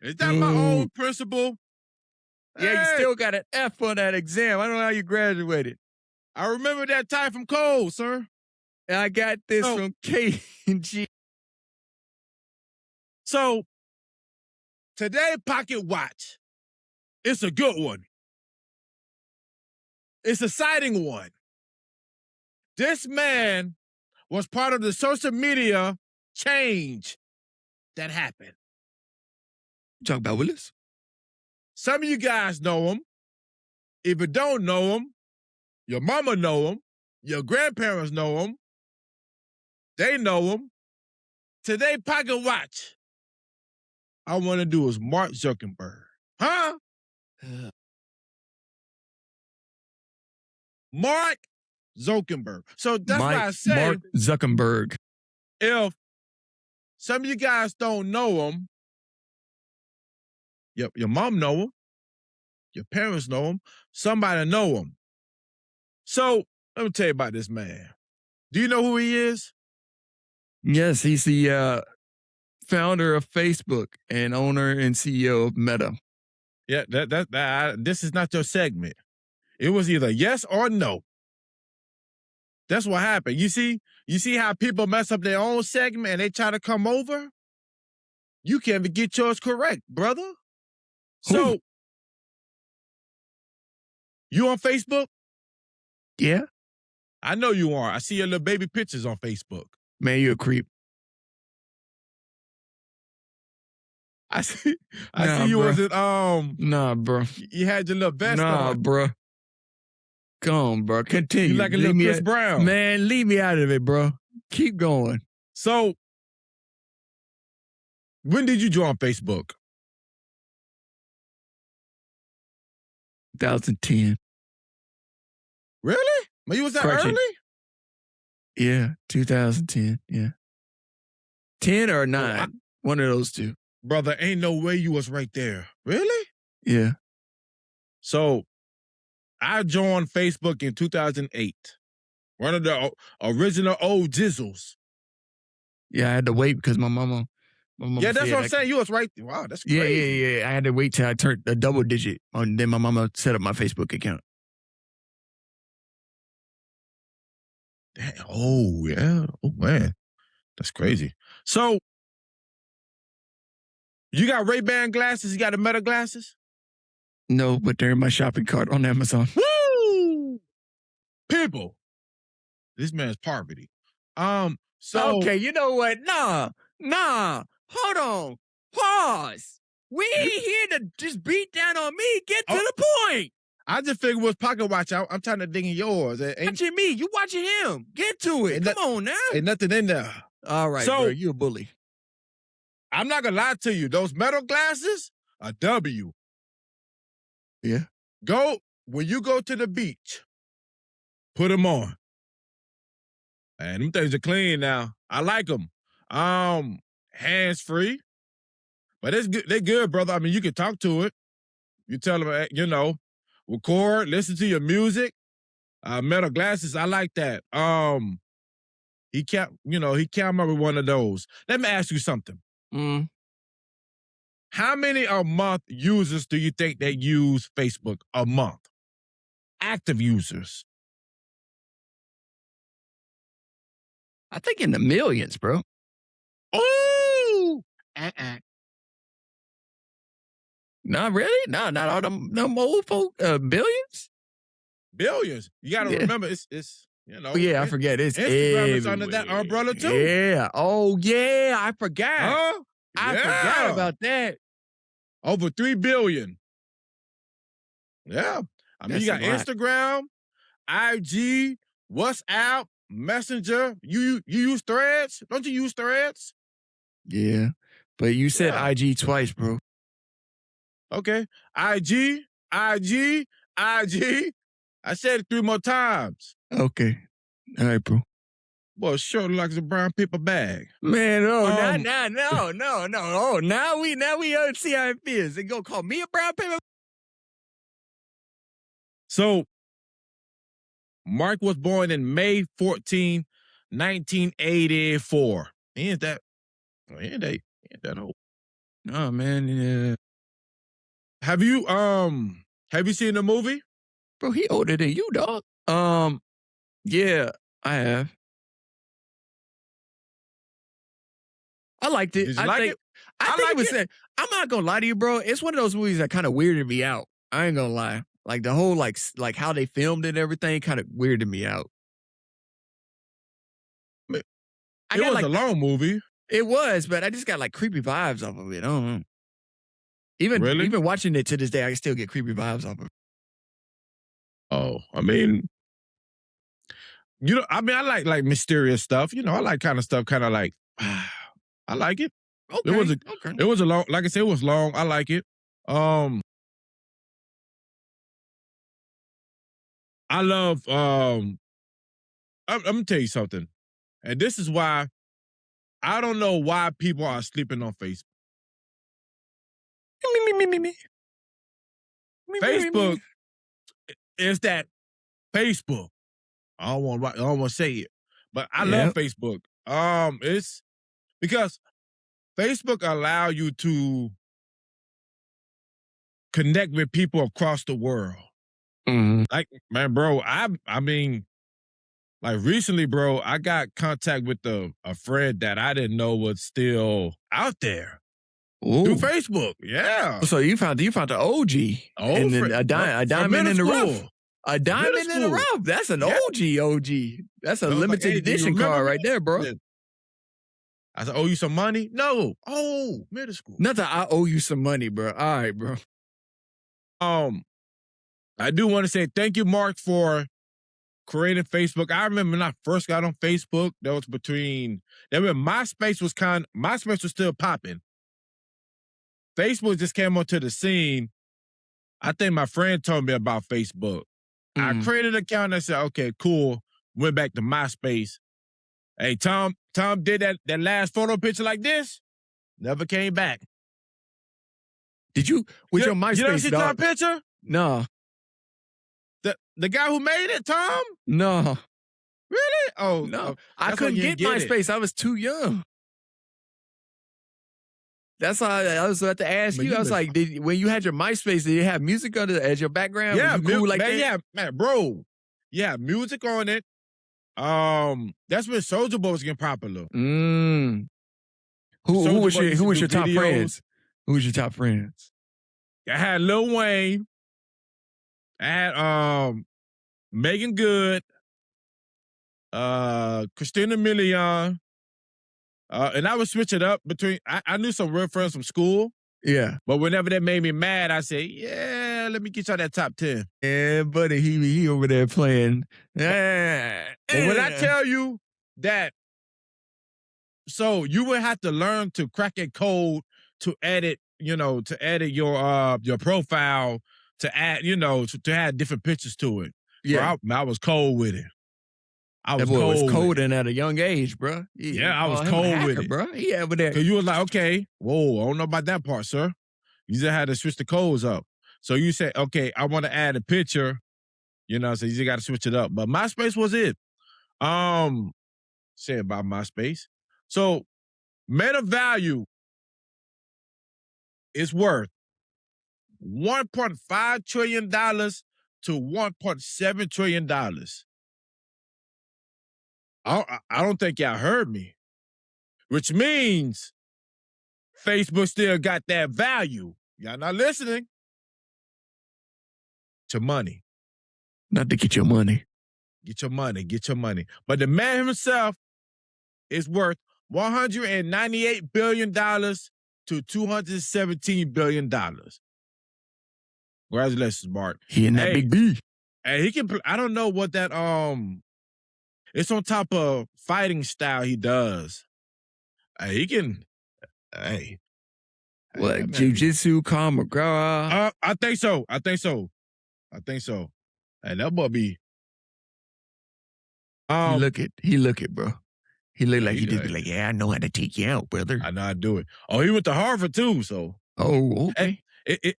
Speaker 1: is that my old principal?
Speaker 2: Yeah, you still got an F on that exam. I don't know how you graduated.
Speaker 1: I remember that time from Cole, sir.
Speaker 2: And I got this from K&G.
Speaker 1: So, today, Pocket Watch. It's a good one. It's a exciting one. This man was part of the social media change that happened.
Speaker 2: Talk about Willis?
Speaker 1: Some of you guys know him. If you don't know him, your mama know him. Your grandparents know him. They know him. Today, Pocket Watch. I want to do is Mark Zuckerberg. Huh? Mark Zuckerberg. So that's why I say
Speaker 2: Mark Zuckerberg.
Speaker 1: If some of you guys don't know him, your mom know him, your parents know him, somebody know him. So let me tell you about this man. Do you know who he is?
Speaker 2: Yes, he's the founder of Facebook and owner and CEO of Meta.
Speaker 1: Yeah, this is not your segment. It was either yes or no. That's what happened. You see how people mess up their own segment and they try to come over? You can't even get yours correct, brother. So, you on Facebook?
Speaker 2: Yeah.
Speaker 1: I know you are. I see your little baby pictures on Facebook.
Speaker 2: Man, you a creep.
Speaker 1: I see
Speaker 2: Nah,
Speaker 1: you
Speaker 2: bruh.
Speaker 1: was at
Speaker 2: Nah, bro.
Speaker 1: You had your little vest
Speaker 2: Nah,
Speaker 1: on.
Speaker 2: bro. Come on, bro. Continue.
Speaker 1: You like a little Chris Brown.
Speaker 2: Man, leave me out of it, bro. Keep going.
Speaker 1: So, when did you join Facebook?
Speaker 2: 2010.
Speaker 1: Really? Well, you was that
Speaker 2: Correction.
Speaker 1: early?
Speaker 2: Yeah, 2010. Yeah. 10 or 9. One of those two.
Speaker 1: Brother, ain't no way you was right there. Really?
Speaker 2: Yeah.
Speaker 1: So, I joined Facebook in 2008. One of the original old jizzles.
Speaker 2: Yeah, I had to wait because my mama
Speaker 1: Yeah, that's what I'm saying. You was right there. Wow, that's
Speaker 2: Yeah,
Speaker 1: crazy.
Speaker 2: yeah. I had to wait till I turned a double digit. And then my mama set up my Facebook account.
Speaker 1: Damn. Oh, yeah. Oh, man. That's crazy. So, you got Ray-Ban glasses? You got the Meta glasses?
Speaker 2: No, but they're in my shopping cart on Amazon.
Speaker 1: Woo! People. This man's poverty. So
Speaker 2: okay, you know what? Nah. Hold on. Pause. We ain't here to just beat down on me. Get to the point.
Speaker 1: I just figured it was Pocket Watch. I'm trying to dig in yours.
Speaker 2: Watching me. You watching him. Get to it. Come on now.
Speaker 1: Ain't nothing in there.
Speaker 2: All right, bro. You a bully.
Speaker 1: I'm not going to lie to you. Those metal glasses are W.
Speaker 2: Yeah.
Speaker 1: When you go to the beach, put them on. And them things are clean now. I like them. Hands-free. But it's good. They're good, brother. I mean, you can talk to it. You tell them, record, listen to your music. Metal glasses, I like that. He can't remember one of those. Let me ask you something. How many a month users do you think they use Facebook a month? Active users.
Speaker 2: I think in the millions, bro.
Speaker 1: Oh!
Speaker 2: Not really? No, not all them old folk. Billions?
Speaker 1: Billions. You got to remember, it's
Speaker 2: I forget. It's
Speaker 1: Instagram is under that umbrella too.
Speaker 2: Yeah. Oh, yeah. I forgot.
Speaker 1: Huh?
Speaker 2: I forgot about that.
Speaker 1: Over 3 billion. Yeah. I mean,
Speaker 2: That's
Speaker 1: you got
Speaker 2: a lot.
Speaker 1: Instagram, IG, WhatsApp, Messenger. You use Threads? Don't you use Threads?
Speaker 2: Yeah. But you said IG twice, bro.
Speaker 1: Okay. IG. I said it 3 more times.
Speaker 2: Okay. All right, bro.
Speaker 1: Boy, it sure looks like a brown paper bag.
Speaker 2: Man, no. Oh, now we see how it feels. They gonna call me a brown paper.
Speaker 1: So, Mark was born in May 14, 1984. He ain't that old.
Speaker 2: Oh man, yeah.
Speaker 1: Have you seen the movie?
Speaker 2: Bro, he older than you, dog. Yeah, I have. I liked it.
Speaker 1: Did you like it?
Speaker 2: I think it was. I'm not gonna lie to you, bro. It's one of those movies that kind of weirded me out. I ain't gonna lie. Like the whole like how they filmed it and everything kind of weirded me out.
Speaker 1: It was a long movie.
Speaker 2: It was, but I just got like creepy vibes off of it. I don't know. Even watching it to this day, I can still get creepy vibes off of it.
Speaker 1: Oh, I mean, I like mysterious stuff. I like kind of stuff, kind of like, I like it.
Speaker 2: Okay.
Speaker 1: It was a long, like I said, it was long. I like it. I love, I'm gonna tell you something. And this is why I don't know why people are sleeping on Facebook. Facebook is that Facebook. I don't want to say it, but I love Facebook. It's because Facebook allow you to connect with people across the world.
Speaker 2: Mm-hmm.
Speaker 1: Like, man, bro, I mean, like recently, bro, I got contact with a friend that I didn't know was still out there. Through Facebook. Yeah.
Speaker 2: So you found the OG. And then a diamond in the rough. A diamond in the rough. That's an OG. That's a limited edition card right there, bro.
Speaker 1: I said, owe you some money? No. Oh, middle school.
Speaker 2: Nothing. I owe you some money, bro. All right, bro.
Speaker 1: I do want to say thank you, Mark, for creating Facebook. I remember when I first got on Facebook, that was MySpace was still popping. Facebook just came onto the scene. I think my friend told me about Facebook. I created an account and I said, okay, cool. Went back to MySpace. Hey, Tom did that last photo picture like this. Never came back.
Speaker 2: Did you with your MySpace?
Speaker 1: You ever see Tom's picture?
Speaker 2: No.
Speaker 1: The guy who made it, Tom?
Speaker 2: No.
Speaker 1: Really? Oh
Speaker 2: no. I couldn't get MySpace. I was too young. That's why I was about to ask you. I was like, when you had your MySpace, did you have music as your background?
Speaker 1: Yeah,
Speaker 2: cool like that?
Speaker 1: Yeah, man, bro. Yeah, music on it. That's when Soulja Boy was getting popular.
Speaker 2: Who was your top friends? Who was your top friends?
Speaker 1: I had Lil Wayne. I had Megan Good, Christina Milian. And I would switch it up between, I knew some real friends from school.
Speaker 2: Yeah.
Speaker 1: But whenever that made me mad, I say, yeah, let me get y'all that top 10.
Speaker 2: Yeah, buddy, he over there playing.
Speaker 1: But when I tell you that, so you would have to learn to crack a code to edit, your profile, to add, to add different pictures to it.
Speaker 2: Yeah.
Speaker 1: Bro, I was cold with it.
Speaker 2: That boy was coding at a young age, bro.
Speaker 1: I was cold with it,
Speaker 2: bro. He over there.
Speaker 1: Cause you was like, okay, whoa, I don't know about that part, sir. You just had to switch the codes up. So you said, okay, I want to add a picture, So you just got to switch it up. But MySpace was it. Say about MySpace. So Meta value is worth $1.5 trillion to $1.7 trillion. I don't think y'all heard me, which means Facebook still got that value. Y'all not listening to money.
Speaker 2: Not to get your money.
Speaker 1: Get your money. Get your money. But the man himself is worth $198 billion to $217 billion. Congratulations, Mark.
Speaker 2: He in that big B.
Speaker 1: And he can. I don't know what that. It's on top of fighting style he does. He can. Hey.
Speaker 2: What, jiu-jitsu, Krav Maga?
Speaker 1: I think so. And that boy be.
Speaker 2: He look it, bro. He look like he just be like, yeah, I know how to take you out, brother.
Speaker 1: I know how to do it. Oh, he went to Harvard too, so.
Speaker 2: Oh, okay.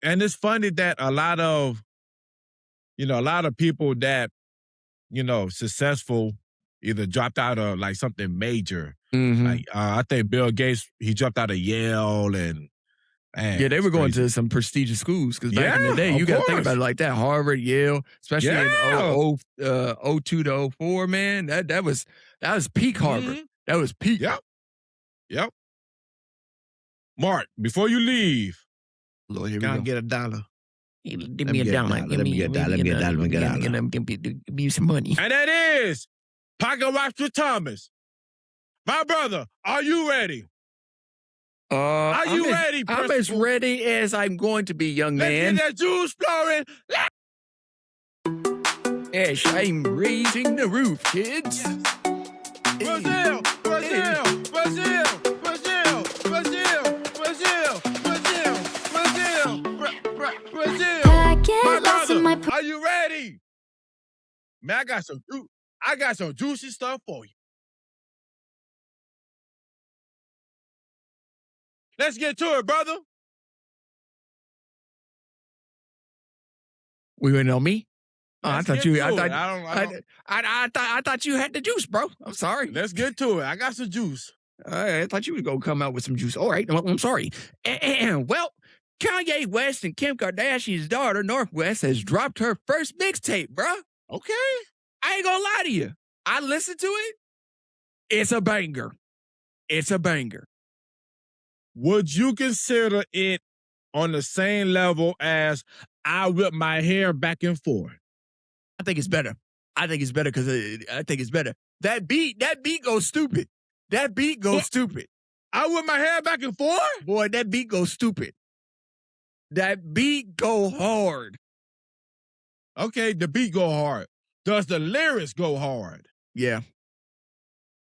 Speaker 1: And it's funny that a lot of people that, successful either dropped out of like something major.
Speaker 2: Mm-hmm.
Speaker 1: Like I think Bill Gates, he dropped out of Yale and
Speaker 2: yeah, they were going to some prestigious schools because back in the day, you got to think about it like that. Harvard, Yale, especially in 02 to 04, man. That was peak Harvard.
Speaker 1: Mm-hmm.
Speaker 2: That was peak.
Speaker 1: Yep. Mark, before you leave,
Speaker 2: Lord, here we
Speaker 1: gotta
Speaker 2: go.
Speaker 1: get $1.
Speaker 2: Give me a dollar. Give me a dollar. Give me some money.
Speaker 1: And that is Pocket Watch with Thomas. My brother, are you ready? Are you ready,
Speaker 2: I'm as ready as I'm going to be, young man.
Speaker 1: Let's get that juice flowing.
Speaker 2: Yes, I'm raising the roof, kids.
Speaker 1: Brazil. My brother, are you ready? Man, I got some juicy stuff for you. Let's get to it, brother.
Speaker 2: We went on me? I thought you had the juice, bro. I'm sorry.
Speaker 1: Let's get to it. I got some juice.
Speaker 2: I thought you was going to come out with some juice. All right. I'm sorry. Well, Kanye West and Kim Kardashian's daughter, Northwest, has dropped her first mixtape, bro.
Speaker 1: Okay.
Speaker 2: I ain't gonna lie to you. I listened to it. It's a banger.
Speaker 1: Would you consider it on the same level as I Whip My Hair Back and Forth?
Speaker 2: I think it's better because I think it's better. That beat goes stupid.
Speaker 1: I Whip My Hair Back and Forth?
Speaker 2: Boy, that beat goes stupid. That beat go hard.
Speaker 1: Okay, the beat go hard. Does the lyrics go hard?
Speaker 2: Yeah.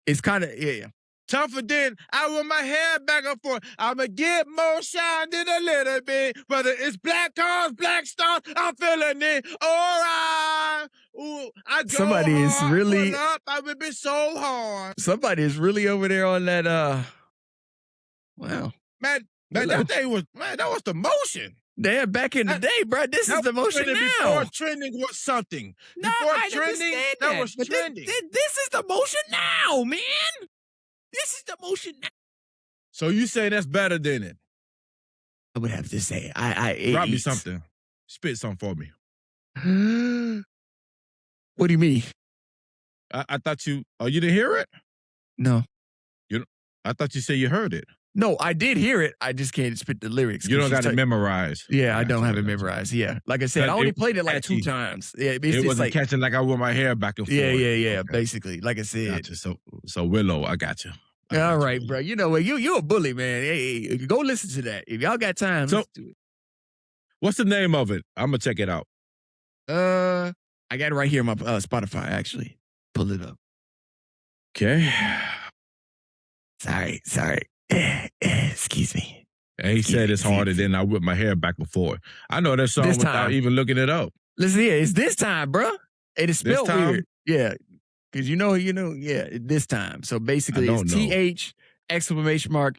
Speaker 2: It's kind of, yeah.
Speaker 1: Tougher than I Whip My Hair Back and Forth. I'ma get more shine than a little bit. Whether it's black cars, black stars, I'm feeling it. All right. Ooh, I go
Speaker 2: somebody
Speaker 1: hard,
Speaker 2: is really
Speaker 1: up. I would be so hard.
Speaker 2: Somebody is really over there on that. Wow,
Speaker 1: man, that was the motion.
Speaker 2: Yeah, back in the day, bro. This is the motion now.
Speaker 1: Before trending was something. Before trending, that was trending.
Speaker 2: This is the motion now, man. This is the motion now.
Speaker 1: So you say that's better than it?
Speaker 2: I would have to say.
Speaker 1: Drop me something. Spit something for me.
Speaker 2: What do you mean?
Speaker 1: I thought you. Oh, you didn't hear it?
Speaker 2: No.
Speaker 1: I thought you said you heard it.
Speaker 2: No, I did hear it. I just can't spit the lyrics.
Speaker 1: You don't got it memorized.
Speaker 2: Yeah, I don't have it memorized. Yeah. Like I said, I only played it like 2 times. Yeah,
Speaker 1: it wasn't like, catching like I Whip My Hair Back and forth.
Speaker 2: Yeah. Okay. Basically, like I said.
Speaker 1: Gotcha. So Willow, I got you.
Speaker 2: All right, bro. You know what? You a bully, man. Hey, go listen to that. If y'all got time, listen to it.
Speaker 1: What's the name of it? I'm gonna check it out.
Speaker 2: I got it right here on my Spotify, actually. Pull it up.
Speaker 1: Okay.
Speaker 2: Sorry. Excuse me.
Speaker 1: And he said it's harder than I Whip My Hair Back and forth. I know that song without even looking it up.
Speaker 2: Listen here, it's this time, bro. It is spelled weird. Yeah. Because this time. So basically it's TH exclamation mark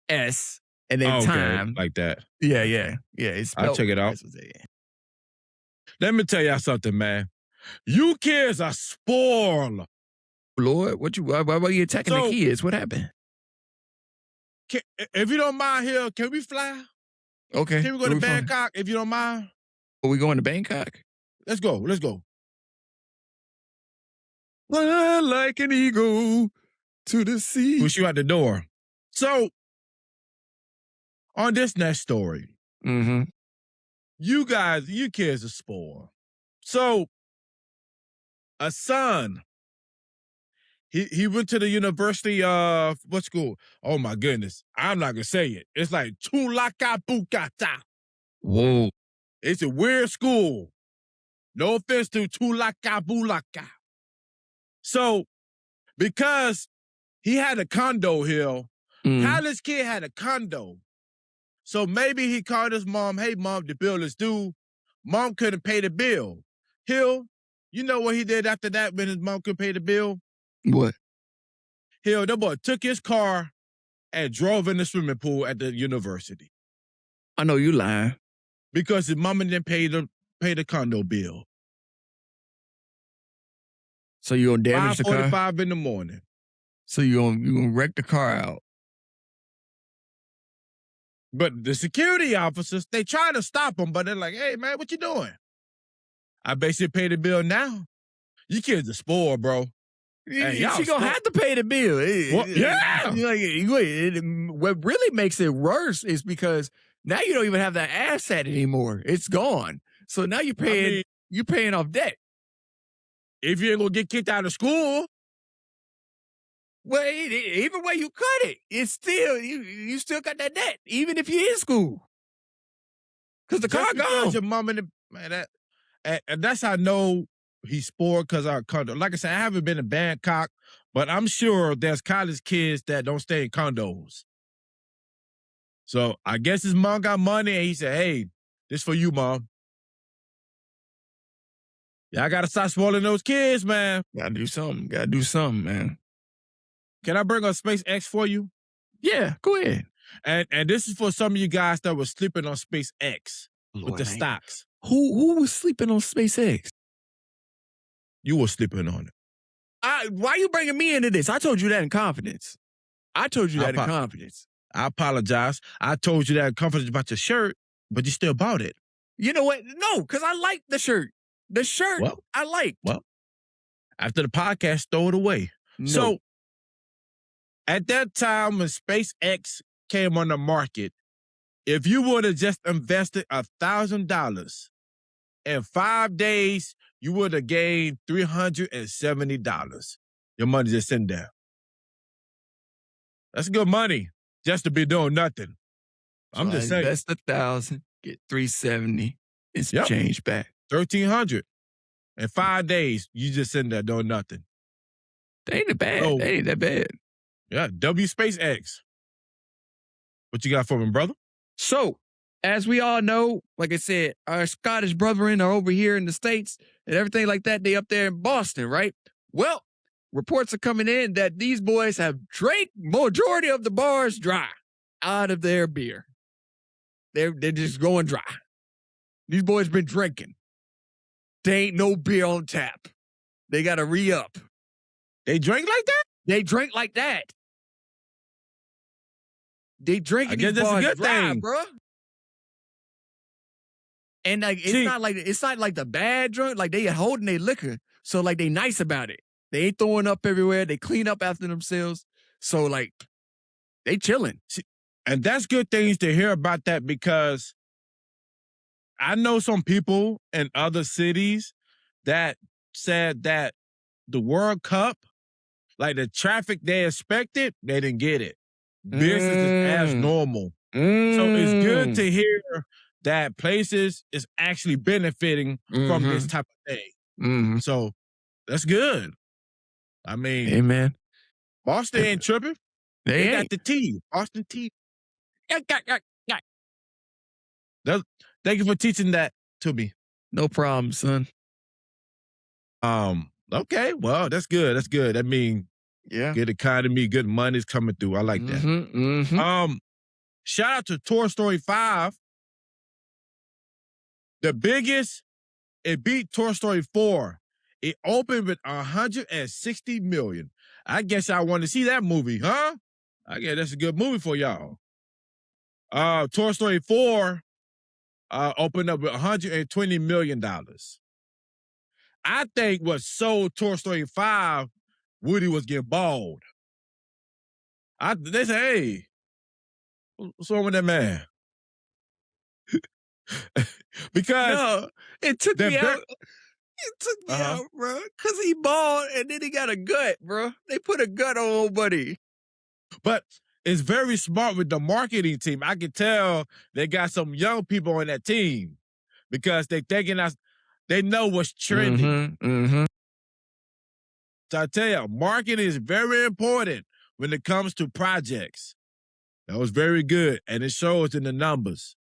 Speaker 2: S and then time.
Speaker 1: Like that.
Speaker 2: Yeah. It's spelled.
Speaker 1: I'll check it out. Let me tell y'all something, man. You kids are spoiled.
Speaker 2: Lord, why are you attacking the
Speaker 1: So-
Speaker 2: kids? What happened?
Speaker 1: If you don't mind here, can we fly?
Speaker 2: Okay.
Speaker 1: Can we go to Bangkok if you don't mind?
Speaker 2: Are we going to Bangkok?
Speaker 1: Let's go. Let's go.
Speaker 2: Fly like an eagle to the sea.
Speaker 1: Push you out the door. So, on this next story,
Speaker 2: Mm-hmm.
Speaker 1: you kids are spoiled. So, a son, he went to the University of, what school? Oh my goodness. I'm not going to say it. It's like Tulaka Bukata.
Speaker 2: Whoa.
Speaker 1: It's a weird school. No offense to Tulaka Bulaka. So, because he had a condo here, Tyler's kid had a condo. So maybe he called his mom, hey, mom, the bill is due. Mom couldn't pay the bill. Hill, you know what he did after that when his mom couldn't pay the bill?
Speaker 2: What?
Speaker 1: Hill, that boy took his car and drove in the swimming pool at the university.
Speaker 2: I know you lying.
Speaker 1: Because his mama didn't pay the condo bill.
Speaker 2: So you gonna damage the car?
Speaker 1: 5:45 in the morning.
Speaker 2: So you gonna wreck the car out?
Speaker 1: But the security officers, they try to stop him, but they're like, hey, man, what you doing? I basically pay the bill now. You kids are spoiled, bro. Hey,
Speaker 2: She gonna have to pay the bill.
Speaker 1: Yeah.
Speaker 2: What really makes it worse is because now you don't even have that asset anymore. It's gone. So now you're paying off debt.
Speaker 1: If you ain't gonna get kicked out of school.
Speaker 2: Well, even when you cut it, it's still you still got that debt, even if you're in school. Because the car gone.
Speaker 1: Your mom and and that's how I know he's spoiled because our condo. Like I said, I haven't been to Bangkok, but I'm sure there's college kids that don't stay in condos. So I guess his mom got money and he said, hey, this for you, mom. Y'all gotta stop spoiling those kids, man.
Speaker 2: Gotta do something, man.
Speaker 1: Can I bring up SpaceX for you?
Speaker 2: Yeah, go ahead.
Speaker 1: And this is for some of you guys that were sleeping on SpaceX with the stocks.
Speaker 2: Who was sleeping on SpaceX?
Speaker 1: You were sleeping on it.
Speaker 2: Why are you bringing me into this? I told you that in confidence. I
Speaker 1: apologize. I told you that in confidence about your shirt, but you still bought it.
Speaker 2: You know what? No, because I like the shirt. The shirt I like.
Speaker 1: Well, after the podcast, throw it away.
Speaker 2: No.
Speaker 1: So, at that time when SpaceX came on the market, if you would have just invested $1,000 in 5 days, you would have gained $370. Your money just sitting there. That's good money just to be doing nothing. I'm just saying.
Speaker 2: Invest $1,000, get $370, and some change back.
Speaker 1: $1,300 in 5 days. You just sitting there doing nothing.
Speaker 2: They ain't that bad.
Speaker 1: Yeah, SpaceX. What you got for me, brother?
Speaker 2: So, as we all know, like I said, our Scottish brethren are over here in the States and everything like that. They up there in Boston, right? Well, reports are coming in that these boys have drank majority of the bars dry out of their beer. They're just going dry. These boys been drinking. There ain't no beer on tap. They got to re-up.
Speaker 1: They drink like that?
Speaker 2: They drink like that. They drinking these
Speaker 1: that's
Speaker 2: bars
Speaker 1: a good
Speaker 2: dry,
Speaker 1: thing,
Speaker 2: bro. And like it's not like the bad drunk. Like they holding their liquor, so like they nice about it. They ain't throwing up everywhere. They clean up after themselves. So like they chilling.
Speaker 1: And that's good things to hear about that because I know some people in other cities that said that the World Cup, like the traffic they expected, they didn't get it. Business is as normal. So it's good to hear that places is actually benefiting from this type of thing. So that's good. I mean,
Speaker 2: hey man,
Speaker 1: Boston ain't tripping. They
Speaker 2: ain't.
Speaker 1: got the tea. Boston tea. Thank you for teaching that to me.
Speaker 2: No problem, son.
Speaker 1: Okay, well, that's good. That's good. That means good economy, good money's coming through. I like that. Shout out to Toy Story 5. The biggest it beat Toy Story 4. It opened with 160 million. I guess I want to see that movie, huh? I guess that's a good movie for y'all. Toy Story 4 opened up with $120 million. I think what sold Toy Story 5, Woody was getting bald. They say, hey, what's wrong with that man? Because
Speaker 2: No, it took me out. It took me
Speaker 1: Uh-huh.
Speaker 2: out, bro. Because he bald and then he got a gut, bro. They put a gut on old buddy.
Speaker 1: But it's very smart with the marketing team. I can tell they got some young people on that team because they know what's trending. So I tell you, marketing is very important when it comes to projects. That was very good, and it shows in the numbers.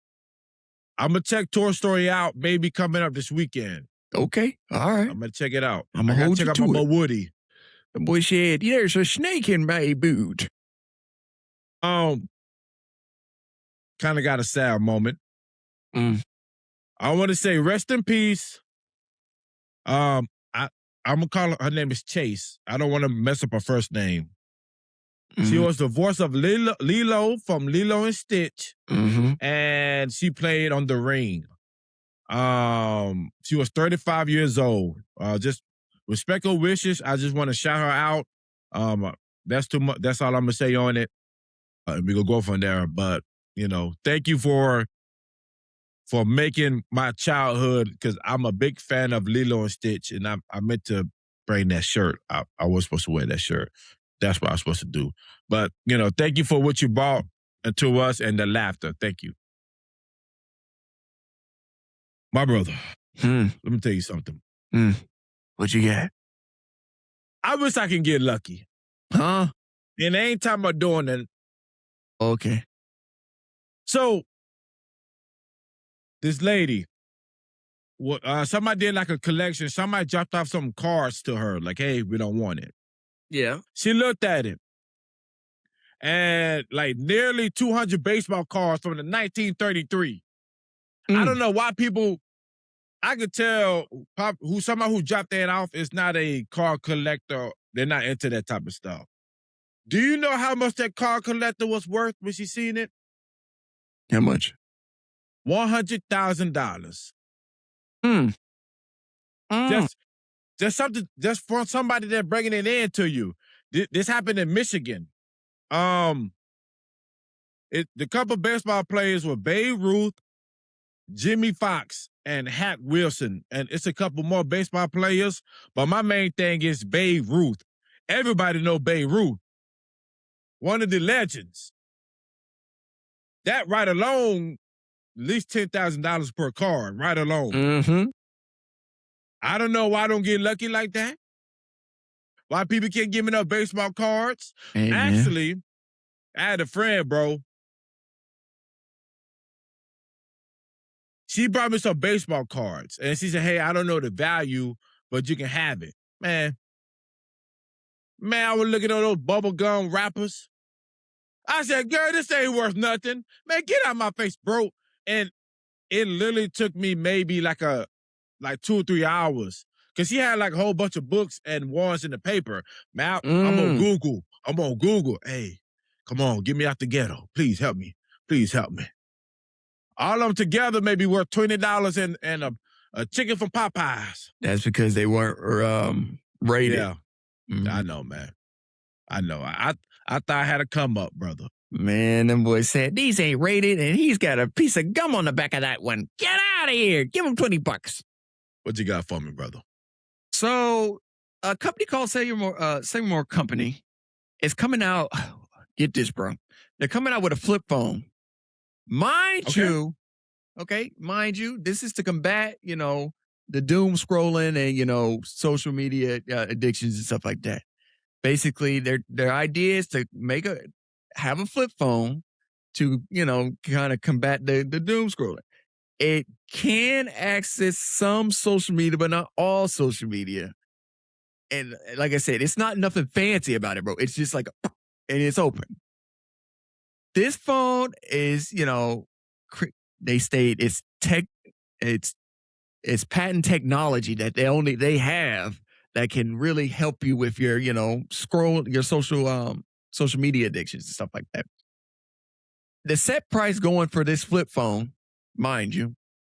Speaker 1: I'm going to check Toy Story out maybe coming up this weekend.
Speaker 2: Okay, all right.
Speaker 1: I'm going to check it out.
Speaker 2: I'm
Speaker 1: I
Speaker 2: going to
Speaker 1: got
Speaker 2: hold
Speaker 1: to
Speaker 2: you
Speaker 1: check out
Speaker 2: to
Speaker 1: my
Speaker 2: it.
Speaker 1: boy Woody.
Speaker 2: The boy said, there's a snake in my boot.
Speaker 1: Kind of got a sad moment. I want to say rest in peace. I'm gonna call her name is Chase. I don't want to mess up her first name. She was the voice of Lilo from Lilo and Stitch, and she played on The Ring. She was 35 years old. Just respect her wishes. I just want to shout her out. That's too much. That's all I'm gonna say on it. We gonna go from there. But thank you for making my childhood, because I'm a big fan of Lilo and Stitch, and I meant to bring that shirt. I was supposed to wear that shirt. That's what I was supposed to do. But, thank you for what you brought to us and the laughter. Thank you. My brother, let me tell you something.
Speaker 2: What you got?
Speaker 1: I wish I can get lucky.
Speaker 2: Huh?
Speaker 1: And I ain't talking about doing that.
Speaker 2: Okay.
Speaker 1: So, this lady, somebody did like a collection. Somebody dropped off some cards to her, like, hey, we don't want it.
Speaker 2: Yeah.
Speaker 1: She looked at it, and like nearly 200 baseball cards from the 1933. I don't know why people, I could tell somebody who dropped that off is not a card collector. They're not into that type of stuff. Do you know how much that card collector was worth when she seen it?
Speaker 2: How much?
Speaker 1: $100,000. Just something, just for somebody that's bringing it in to you. This happened in Michigan. The couple baseball players were Babe Ruth, Jimmy Fox, and Hat Wilson. And it's a couple more baseball players, but my main thing is Babe Ruth. Everybody know Babe Ruth. One of the legends. That right alone, at least $10,000 per card, right alone. I don't know why I don't get lucky like that. Why people can't give me enough baseball cards.
Speaker 2: Hey,
Speaker 1: actually, I had a friend, bro. She brought me some baseball cards, and she said, hey, I don't know the value, but you can have it. Man, I was looking at those bubblegum wrappers. I said, girl, this ain't worth nothing. Man, get out of my face, bro. And it literally took me maybe like 2 or 3 hours, because she had like a whole bunch of books and ones in the paper. Man, I'm on Google. Hey, come on, get me out the ghetto. Please help me. All of them together may be worth $20 and a chicken from Popeyes.
Speaker 2: That's because they weren't rated.
Speaker 1: Yeah, I know, man. I know. I thought I had a come up, brother.
Speaker 2: Man, them boys said, these ain't rated, and he's got a piece of gum on the back of that one. Get out of here. Give him $20.
Speaker 1: What you got for me, brother?
Speaker 2: So, a company called Seymour Company is coming out. Get this, bro. They're coming out with a flip phone. Mind you, this is to combat, the doom scrolling and, social media addictions and stuff like that. Basically, their idea is to have a flip phone to, kind of combat the doom scrolling. It can access some social media, but not all social media. And like I said, it's not nothing fancy about it, bro. It's just like, and it's open. This phone is, they state it's It's patent technology that they have that can really help you with your, your social media addictions and stuff like that. The set price going for this flip phone, mind you,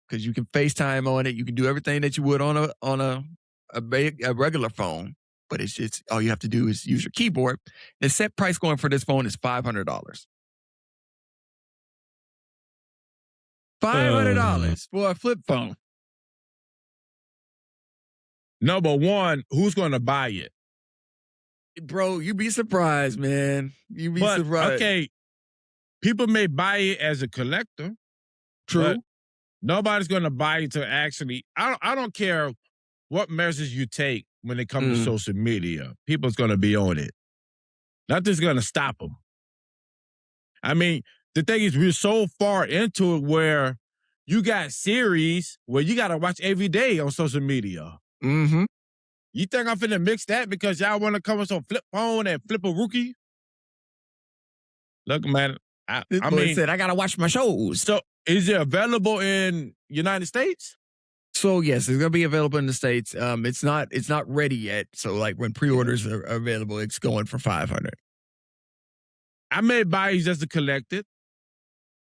Speaker 2: because you can FaceTime on it, you can do everything that you would on a regular phone, but it's just all you have to do is use your keyboard. The set price going for this phone is $500. $500 for a flip phone.
Speaker 1: Number one, who's going to buy it?
Speaker 2: Bro, you'd be surprised, man. You'd be surprised.
Speaker 1: Okay, people may buy it as a collector.
Speaker 2: True.
Speaker 1: Nobody's going to buy it to actually. I don't care what measures you take when it comes to social media. People's going to be on it. Nothing's going to stop them. I mean, the thing is, we're so far into it where you got series where you got to watch every day on social media.
Speaker 2: Mm-hmm.
Speaker 1: You think I'm finna mix that because y'all want to come with some flip phone and flip a rookie? Look, man, I mean,
Speaker 2: said I gotta watch my shows.
Speaker 1: So, is it available in United States?
Speaker 2: So yes, it's gonna be available in the States. It's not ready yet. So like when pre-orders are available, it's going for $500.
Speaker 1: I may buy it just to collect it.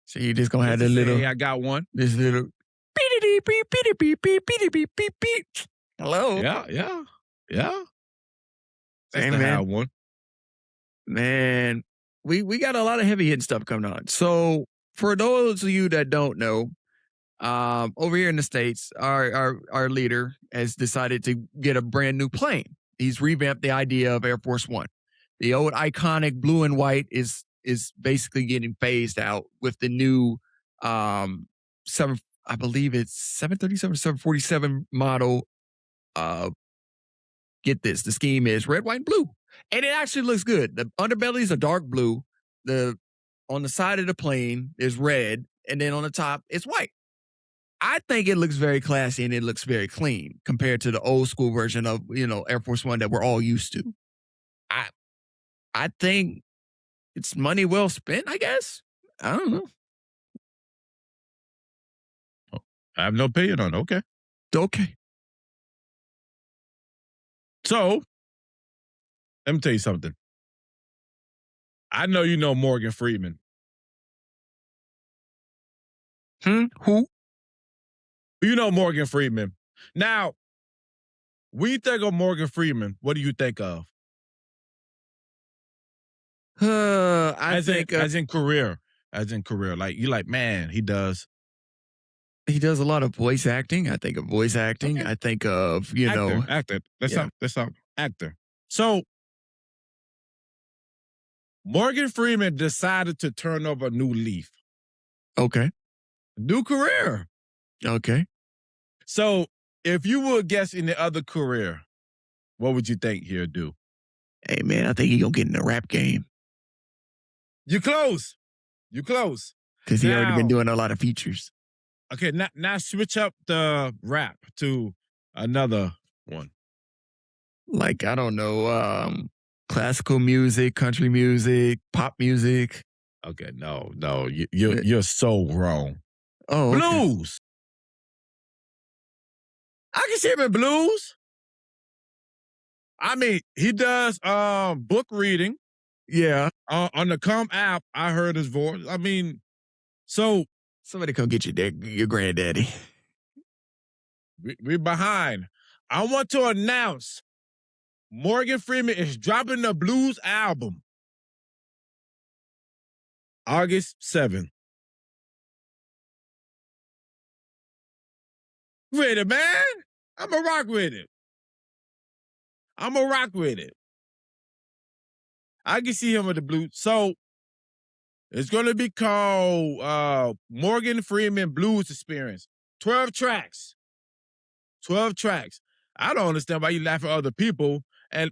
Speaker 2: So you just gonna have the little.
Speaker 1: Hey, I got one.
Speaker 2: This little. Hello.
Speaker 1: Yeah.
Speaker 2: Hey,
Speaker 1: man. Have one.
Speaker 2: Man, we got a lot of heavy hitting stuff coming on. So for those of you that don't know, over here in the States, our leader has decided to get a brand new plane. He's revamped the idea of Air Force One. The old iconic blue and white is basically getting phased out with the new I believe it's 737, 747 model. Get this, the scheme is red, white, and blue. And it actually looks good. The underbelly is a dark blue. On the side of the plane is red, and then on the top it's white. I think it looks very classy and it looks very clean compared to the old school version of, Air Force One that we're all used to. I think it's money well spent, I guess. I don't know.
Speaker 1: I have no opinion on it. Okay.
Speaker 2: Okay.
Speaker 1: So, let me tell you something. I know you know Morgan Freeman.
Speaker 2: Who?
Speaker 1: You know Morgan Freeman. Now, when you think of Morgan Freeman, what do you think of? As in career. Like, you like, man, he does.
Speaker 2: He does a lot of voice acting. I think of voice acting. Okay. I think of,
Speaker 1: Actor. That's all. Actor. So, Morgan Freeman decided to turn over a new leaf.
Speaker 2: Okay.
Speaker 1: New career.
Speaker 2: Okay.
Speaker 1: So, if you were guessing the other career, what would you think he'll do?
Speaker 2: Hey, man, I think he's going to get in the rap game.
Speaker 1: You're close.
Speaker 2: Because he already been doing a lot of features.
Speaker 1: Okay, now switch up the rap to another one.
Speaker 2: Like, I don't know, classical music, country music, pop music.
Speaker 1: Okay, no, you're so wrong.
Speaker 2: Oh,
Speaker 1: blues. Okay. I can see him in blues. I mean, he does book reading.
Speaker 2: Yeah.
Speaker 1: On the Com app, I heard his voice. I mean, so
Speaker 2: somebody come get your granddaddy.
Speaker 1: We're behind. I want to announce Morgan Freeman is dropping the blues album August 7th. With it, man. I'm going to rock with it. I can see him with the blues. So, it's going to be called Morgan Freeman Blues Experience. 12 tracks. I don't understand why you laugh at other people,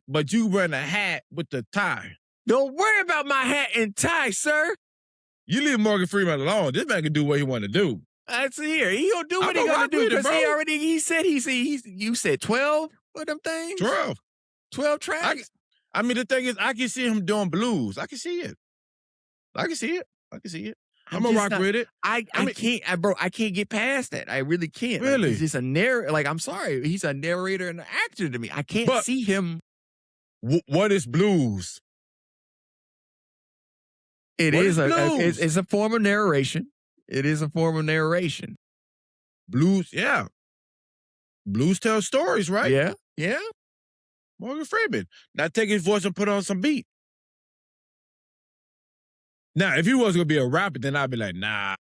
Speaker 1: but you wearing a hat with the tie.
Speaker 2: Don't worry about my hat and tie, sir.
Speaker 1: You leave Morgan Freeman alone. This man can do what he want to do.
Speaker 2: That's here. He gonna do what he gonna do because you said 12 of them things? 12 tracks?
Speaker 1: I mean, the thing is, I can see him doing blues. I can see it. I'm gonna rock with it.
Speaker 2: I can't, bro. I can't get past that. I really can't.
Speaker 1: Really?
Speaker 2: Like, he's just a narrator. Like, I'm sorry, he's a narrator and an actor to me. I can't see him.
Speaker 1: What is blues?
Speaker 2: It's a form of narration. It is a form of narration.
Speaker 1: Blues, yeah. Blues tell stories, right?
Speaker 2: Yeah, yeah.
Speaker 1: Morgan Freeman. Now take his voice and put on some beat. Now, if he was gonna be a rapper, then I'd be like, nah.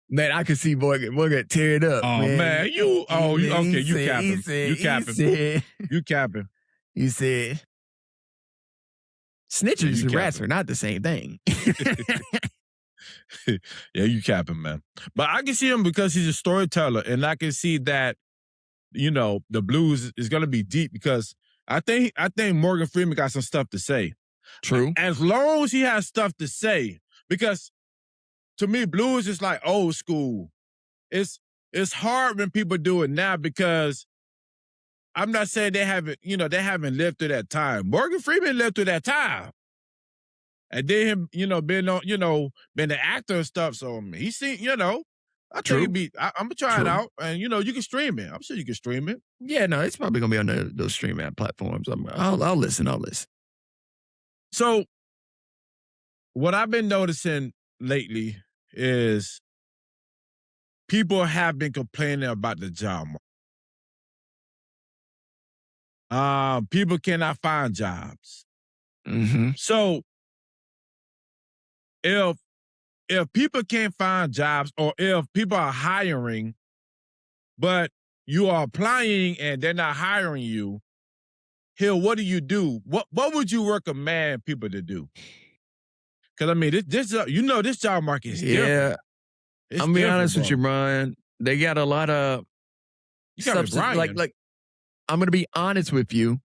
Speaker 2: Man, I could see Morgan tear it up.
Speaker 1: Oh man, you capping. You capping.
Speaker 2: You said snitchers and rats are not the same thing.
Speaker 1: Yeah, you capping, man. But I can see him because he's a storyteller, and I can see that, the blues is gonna be deep because I think Morgan Freeman got some stuff to say.
Speaker 2: True.
Speaker 1: As long as he has stuff to say, because to me, blues is like old school. It's hard when people do it now because I'm not saying they haven't lived through that time. Morgan Freeman lived through that time. And then him, being an actor and stuff. So he's seen, I think I'm gonna try it out, and you can stream it. I'm sure you can stream it.
Speaker 2: Yeah, no, it's probably gonna be on those streaming platforms. I'll listen.
Speaker 1: So, what I've been noticing lately is people have been complaining about the job market. People cannot find jobs.
Speaker 2: Mm-hmm.
Speaker 1: So, if people can't find jobs, or if people are hiring, but you are applying and they're not hiring you, Hill, what do you do? What would you recommend people to do? Because I mean, this job market is different.
Speaker 2: I'm gonna be honest with you, Brian. They got a lot of
Speaker 1: substance.
Speaker 2: Like I'm gonna be honest with you.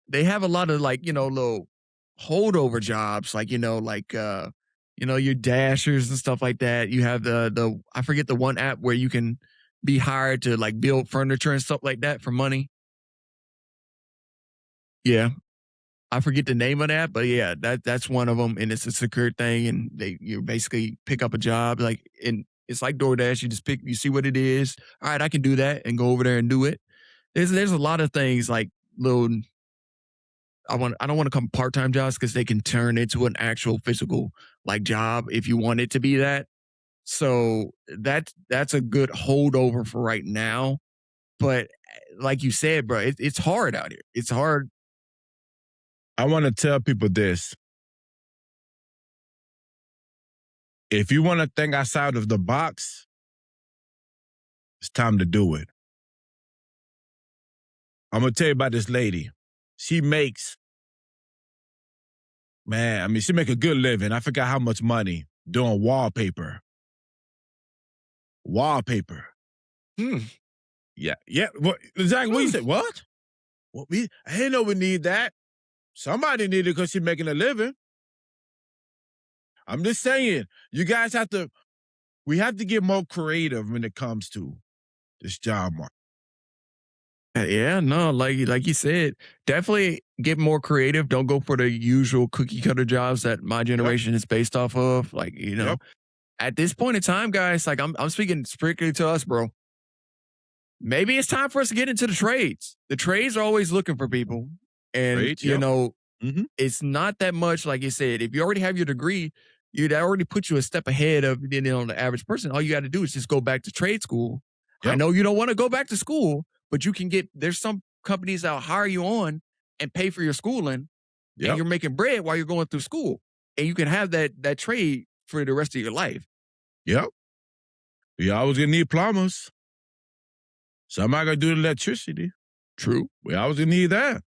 Speaker 2: They have a lot of little holdover jobs, your dashers and stuff like that. You have the I forget the one app where you can be hired to build furniture and stuff like that for money. Yeah. I forget the name of that, but yeah, that's one of them, and it's a secure thing, and you basically pick up a job, and it's like DoorDash. You see what it is. All right, I can do that, and go over there and do it. There's a lot of things like little. I don't want to call part-time jobs because they can turn into an actual physical job if you want it to be that. So that's a good holdover for right now. But like you said, bro, it's hard out here. It's hard.
Speaker 1: I want to tell people this. If you want to think outside of the box, it's time to do it. I'm going to tell you about this lady. She makes, she make a good living. I forgot how much money doing wallpaper. Wallpaper. Yeah. What, exactly what you said. What? I didn't know we need that. Somebody need it because she's making a living. I'm just saying, you guys we have to get more creative when it comes to this job market.
Speaker 2: Yeah, no, like you said, definitely get more creative. Don't go for the usual cookie cutter jobs that my generation is based off of. At this point in time, guys, I'm speaking strictly to us, bro. Maybe it's time for us to get into the trades. The trades are always looking for people. And, it's not that much, like you said. If you already have your degree, you'd already put you a step ahead of the average person. All you got to do is just go back to trade school. Yep. I know you don't want to go back to school, but you can there's some companies that'll hire you on and pay for your schooling, and you're making bread while you're going through school. And you can have that trade for the rest of your life. Yep.
Speaker 1: You always going to need plumbers. Somebody got to do the electricity.
Speaker 2: True.
Speaker 1: We always going to need that.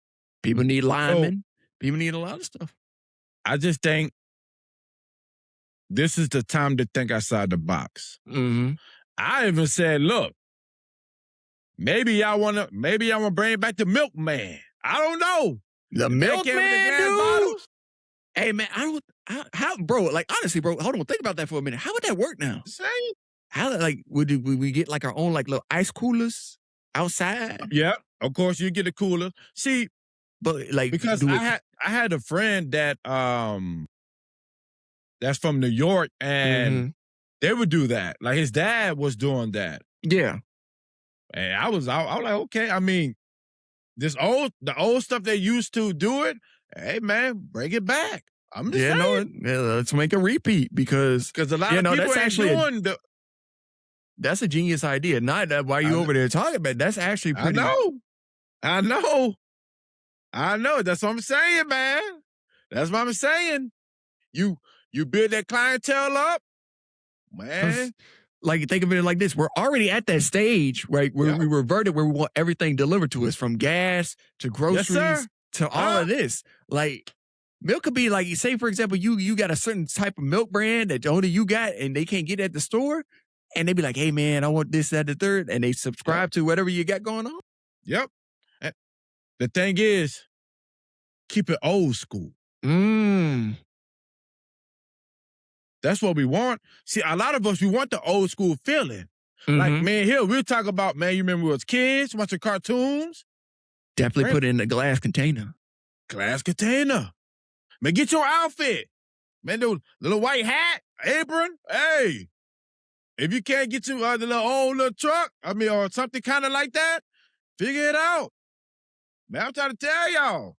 Speaker 2: People need linemen. People need a lot of stuff.
Speaker 1: I just think this is the time to think outside the box.
Speaker 2: Mm-hmm.
Speaker 1: I even said, look, maybe y'all want to bring back the milkman. I don't know.
Speaker 2: The milkman, dude? Hey, man, how, bro, honestly, bro, hold on, think about that for a minute. How would that work now?
Speaker 1: Same.
Speaker 2: How, would we get our own, little ice coolers outside?
Speaker 1: Yeah, of course, you get a cooler. See,
Speaker 2: but,
Speaker 1: because I had a friend that, that's from New York, and They would do that. Like his dad was doing that.
Speaker 2: Yeah.
Speaker 1: And I was like, okay. I mean, the old stuff they used to do it. Hey man, bring it back. I'm just saying.
Speaker 2: Let's make a repeat because
Speaker 1: a lot of people
Speaker 2: that's
Speaker 1: ain't
Speaker 2: actually
Speaker 1: doing
Speaker 2: that's a genius idea. Not that why you over there talking about. That's actually pretty.
Speaker 1: I know. That's what I'm saying, man. That's what I'm saying. You build that clientele up, man.
Speaker 2: Like, think of it like this. We're already at that stage, right, where we reverted, where we want everything delivered to us, from gas to groceries to all of this. Like, milk could be like, say, for example, you got a certain type of milk brand that only you got and they can't get at the store. And they be like, hey, man, I want this, that, the third. And they subscribe to whatever you got going on.
Speaker 1: Yep. And the thing is, keep it old school. That's what we want. See, a lot of us, we want the old school feeling. Like, man, here, we'll talk about, man, you remember we was kids watching cartoons?
Speaker 2: Definitely put it in a glass container.
Speaker 1: Glass container. Man, get your outfit. Man, the little white hat, apron. Hey, if you can't get you the little old little truck, or something kind of like that, figure it out. Man, I'm trying to tell y'all,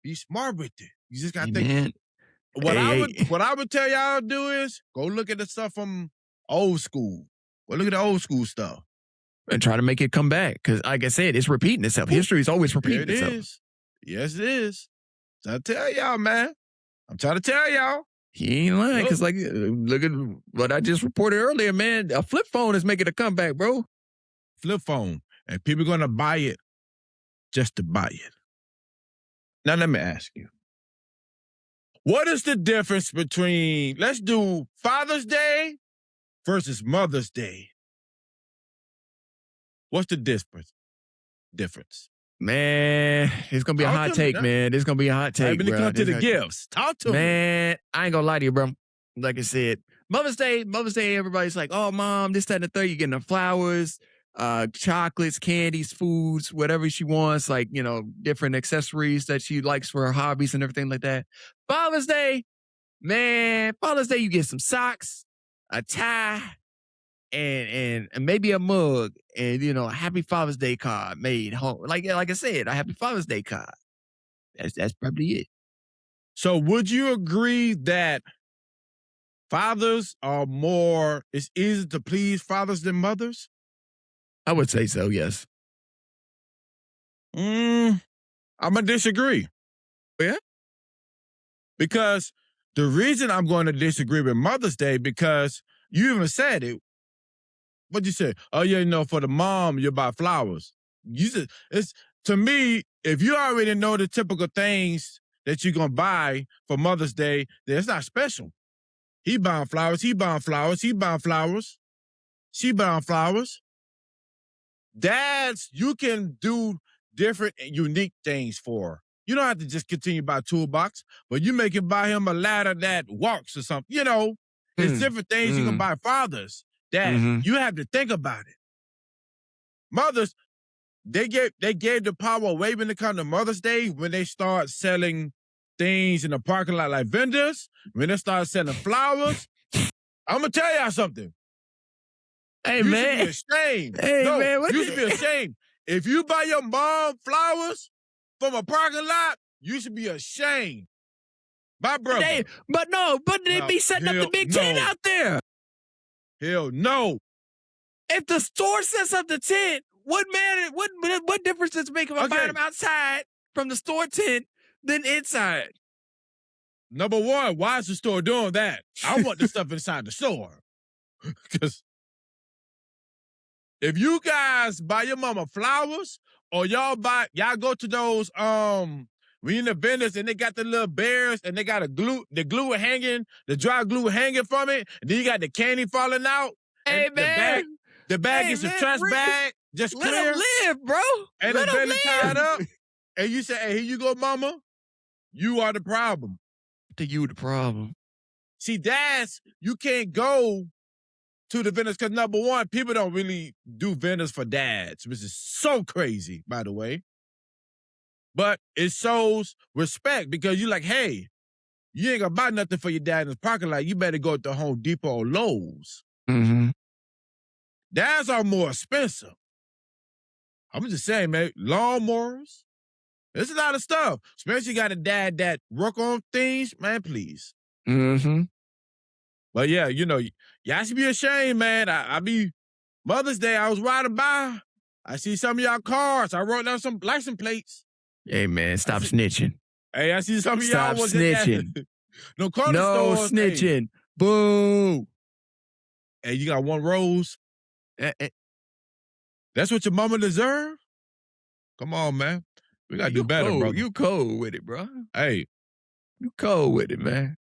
Speaker 1: be smart with it. You just got to think.
Speaker 2: Man.
Speaker 1: What I would tell y'all to do is go look at the stuff from old school. Go look at the old school stuff.
Speaker 2: And try to make it come back. Because like I said, it's repeating itself. History is always repeating itself.
Speaker 1: It is. Yes, it is. So I tell y'all, man. I'm trying to tell y'all.
Speaker 2: He ain't lying. Because look at what I just reported earlier, man. A flip phone is making a comeback, bro.
Speaker 1: Flip phone. And people are going to buy it just to buy it. Now, let me ask you. What is the difference between, let's do Father's Day versus Mother's Day? What's the difference?
Speaker 2: Man, it's going to be a hot take, man. It's going to be a hot take,
Speaker 1: when it comes to the gifts, talk to me.
Speaker 2: Man, I ain't going to lie to you, bro. Like I said, Mother's Day, everybody's like, oh, Mom, this, that, and the third. You're getting the flowers, chocolates, candies, foods, whatever she wants, like, different accessories that she likes for her hobbies and everything like that. Father's Day, you get some socks, a tie, and maybe a mug, and a Happy Father's Day card made home. Like I said, a Happy Father's Day card. That's probably it.
Speaker 1: So would you agree that fathers it's easier to please fathers than mothers?
Speaker 2: I would say so, yes.
Speaker 1: I'm going to disagree.
Speaker 2: Yeah?
Speaker 1: Because the reason I'm going to disagree with Mother's Day, because you even said it. What'd you say? Oh, yeah, for the mom, you buy flowers. To me, if you already know the typical things that you're going to buy for Mother's Day, then it's not special. He buying flowers, he buying flowers, he buying flowers, she buying flowers. Dads, you can do different and unique things for her. You don't have to just continue to buy a toolbox, but you may can buy him a ladder that walks or something. It's different things you can buy fathers that you have to think about it. Mothers, they gave the power away when it comes to Mother's Day, when they start selling things in the parking lot like vendors, when they start selling flowers. I'm going to tell y'all something.
Speaker 2: Hey,
Speaker 1: you
Speaker 2: man.
Speaker 1: should be ashamed. You should be ashamed. If you buy your mom flowers from a parking lot, you should be ashamed. My brother.
Speaker 2: They be setting up the big tent out there.
Speaker 1: Hell no.
Speaker 2: If the store sets up the tent, what difference does it make if I buy them outside from the store tent than inside?
Speaker 1: Number one, why is the store doing that? I want the stuff inside the store. Because if you guys buy your mama flowers, or y'all go to those we in the vendors and they got the little bears and they got the glue hanging, the dry glue hanging from it, and then you got the candy falling out.
Speaker 2: Hey, man.
Speaker 1: The bag is a trash bag, just clear.
Speaker 2: Let them live, bro.
Speaker 1: And the belly tied up. And you say, hey, here you go, mama. You are the problem.
Speaker 2: You the problem.
Speaker 1: See, dads, you can't go to the vendors because, number one, people don't really do vendors for dads, which is so crazy, by the way. But it shows respect because you're like, hey, you ain't gonna buy nothing for your dad in the parking lot. You better go to Home Depot or Lowe's.
Speaker 2: Mm-hmm.
Speaker 1: Dads are more expensive. I'm just saying, man, lawnmowers. There's a lot of stuff. Especially got a dad that work on things, man, please.
Speaker 2: Mm-hmm.
Speaker 1: But yeah, you know, y'all should be ashamed, man. I be Mother's Day, I was riding by. I see some of y'all cars. I wrote down some license plates.
Speaker 2: Hey, man, stop snitching.
Speaker 1: Hey, I see some of
Speaker 2: Stop
Speaker 1: y'all was
Speaker 2: snitching.
Speaker 1: at no corner
Speaker 2: No
Speaker 1: stores.
Speaker 2: snitching. Hey. Boo.
Speaker 1: Hey, you got one rose. That's what your mama deserve? Come on, man. We gotta do better,
Speaker 2: cold.
Speaker 1: brother.
Speaker 2: You cold with it, bro.
Speaker 1: Hey.
Speaker 2: You cold with it, man.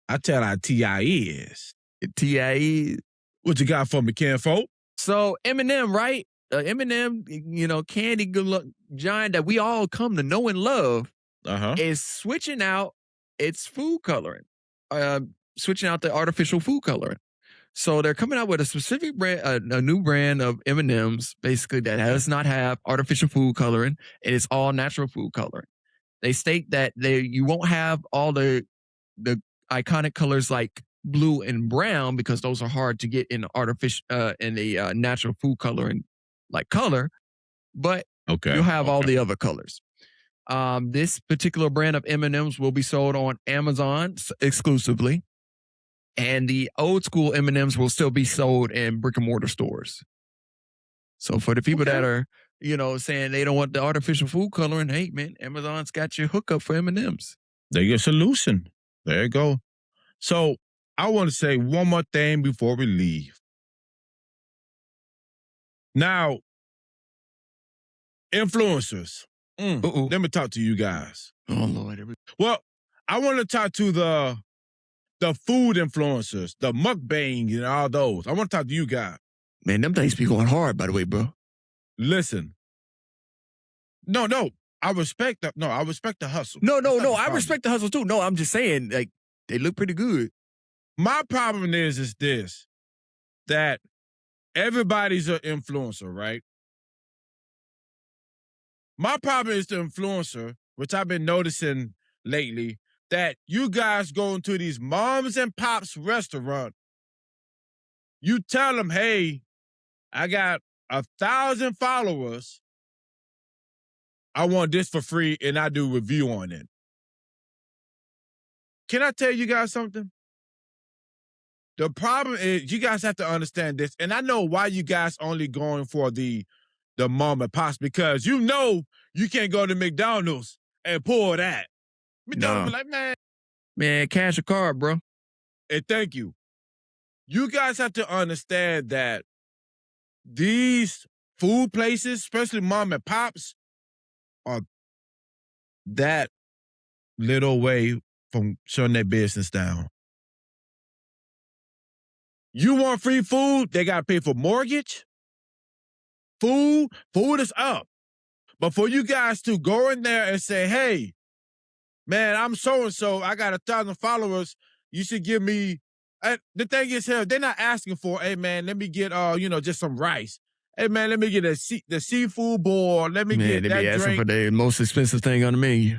Speaker 1: I tell how T.I. is.
Speaker 2: T.I. is.
Speaker 1: What you got for me, Ken Folk?
Speaker 2: So Eminem, right? Eminem, you know, candy good luck giant that we all come to know and love, is switching out its food coloring, switching out the artificial food coloring. So they're coming out with a specific brand, a new brand of M&Ms, basically that does not have artificial food coloring, and it's all natural food coloring. They state that you won't have all the iconic colors like blue and brown because those are hard to get in artificial in a natural food coloring like color, but you'll have all the other colors. This particular brand of M&Ms will be sold on Amazon exclusively. And the old school M&Ms will still be sold in brick and mortar stores. So for the people that are, you know, saying they don't want the artificial food coloring, hey, man, Amazon's got your hookup for M&Ms.
Speaker 1: There's your solution. There you go. So I want to say one more thing before we leave. Now, influencers. Let me talk to you guys.
Speaker 2: Oh, Lord.
Speaker 1: Well, I want to talk to the food influencers, the mukbang and all those. I want to talk to you guys.
Speaker 2: Man, them things be going hard, by the way, bro.
Speaker 1: Listen. No. I respect the hustle.
Speaker 2: No. I respect the hustle too. No, I'm just saying, like, they look pretty good.
Speaker 1: My problem is this, that everybody's an influencer, right? My problem is the influencer, which I've been noticing lately, that you guys go into these moms and pops restaurant. You tell them, hey, I got 1,000 followers. I want this for free, and I do review on it. Can I tell you guys something? The problem is you guys have to understand this, and I know why you guys only going for the mom and pops, because you know you can't go to McDonald's and pull that. McDonald's be like,
Speaker 2: man, cash a card, bro.
Speaker 1: Hey, thank you. You guys have to understand that these food places, especially mom and pops, are that little way from shutting their business down. You want free food, they got to pay for mortgage. Food is up. But for you guys to go in there and say, hey, man, I'm so-and-so, I got 1,000 followers, you should give me, the thing is, hell, they're not asking for, hey, man, let me get, just some rice. Hey, man, let me get the seafood bowl. Let me get that drink. They be asking
Speaker 2: for the most expensive thing on the menu.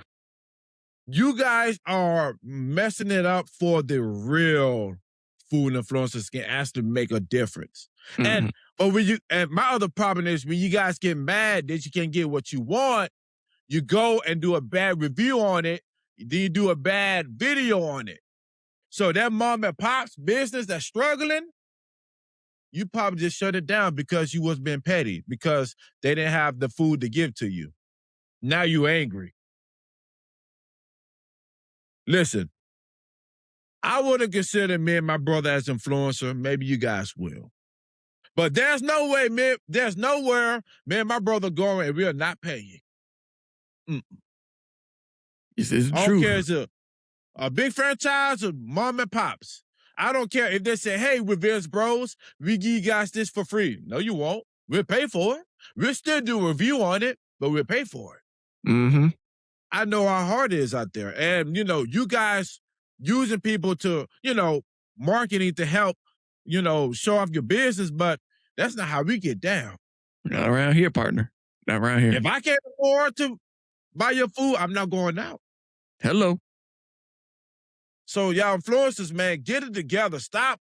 Speaker 1: You guys are messing it up for the real food influencers can actually make a difference. Mm-hmm. And my other problem is when you guys get mad that you can't get what you want, you go and do a bad review on it, then you do a bad video on it. So that mom and pop's business that's struggling, you probably just shut it down because you was being petty, because they didn't have the food to give to you. Now you angry. Listen, I wouldn't consider me and my brother as influencer. Maybe you guys will. But there's nowhere me and my brother going and we are not paying.
Speaker 2: This is true.
Speaker 1: I don't care if it's a big franchise or mom and pops. I don't care if they say, hey, Revamping Bros, we give you guys this for free. No, you won't. We'll pay for it. We'll still do a review on it, but we'll pay for it.
Speaker 2: Mm-hmm.
Speaker 1: I know how hard it is out there. And, you guys using people to, marketing to help, show off your business, but that's not how we get down.
Speaker 2: Not around here, partner. Not around here.
Speaker 1: If I can't afford to buy your food, I'm not going out.
Speaker 2: Hello.
Speaker 1: So y'all influencers, man, get it together. Stop.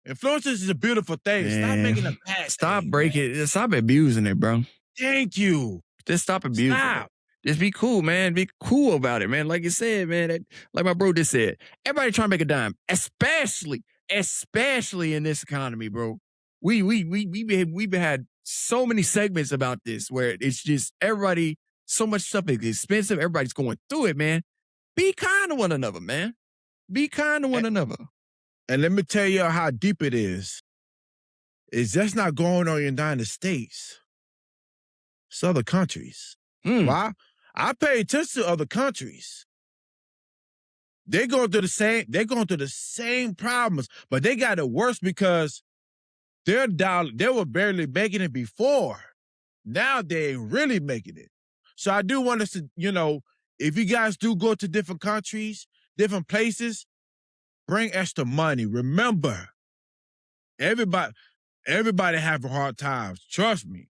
Speaker 1: Influencers is a beautiful thing.
Speaker 2: Man,
Speaker 1: Stop making a bad
Speaker 2: Stop
Speaker 1: thing,
Speaker 2: breaking
Speaker 1: man.
Speaker 2: it. Stop abusing it, bro.
Speaker 1: Thank you.
Speaker 2: Just stop abusing
Speaker 1: Stop.
Speaker 2: it. Just be cool, man. Be cool about it, man. Like you said, man. Like my bro just said, everybody trying to make a dime, especially in this economy, bro. We've had so many segments about this where it's just everybody. So much stuff is expensive. Everybody's going through it, man. Be kind to one another, man. Be kind to one another.
Speaker 1: And let me tell you how deep it is. It's just not going on in the United States. It's other countries. Why? I pay attention to other countries. They're going through the same problems, but they got it worse because they were barely making it before. Now they ain't really making it. So I do want us to, if you guys do go to different countries, different places, bring extra money. Remember, everybody having hard times. Trust me.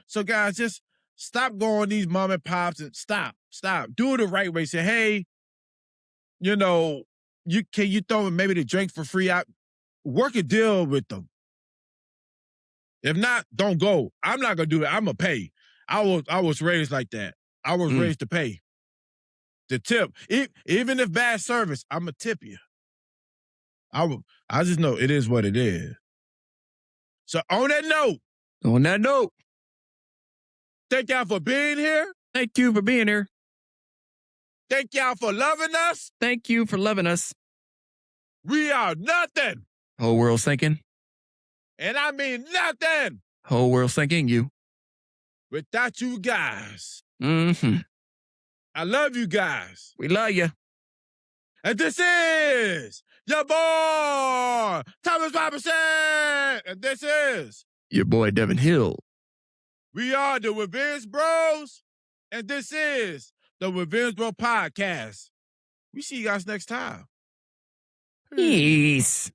Speaker 1: So guys, just stop going these mom and pops and stop. Do it the right way. Say, hey, can you throw maybe the drink for free out? Work a deal with them. If not, don't go. I'm not gonna do it. I'm gonna pay. I was raised like that. I was raised to pay. The tip, even if bad service, I'm gonna tip you. I just know it is what it is. So on that note, thank y'all for being here.
Speaker 2: Thank you for being here.
Speaker 1: Thank y'all for loving us.
Speaker 2: Thank you for loving us.
Speaker 1: We are nothing.
Speaker 2: Whole world's thinking.
Speaker 1: And I mean nothing.
Speaker 2: Whole world's thinking you.
Speaker 1: Without you guys.
Speaker 2: Mm-hmm.
Speaker 1: I love you guys.
Speaker 2: We love you.
Speaker 1: And this is your boy, Thomas Robinson. And this is
Speaker 2: your boy, Devin Hill.
Speaker 1: We are the Revenge Bros. And this is the Revenge Bro Podcast. We see you guys next time.
Speaker 2: Peace.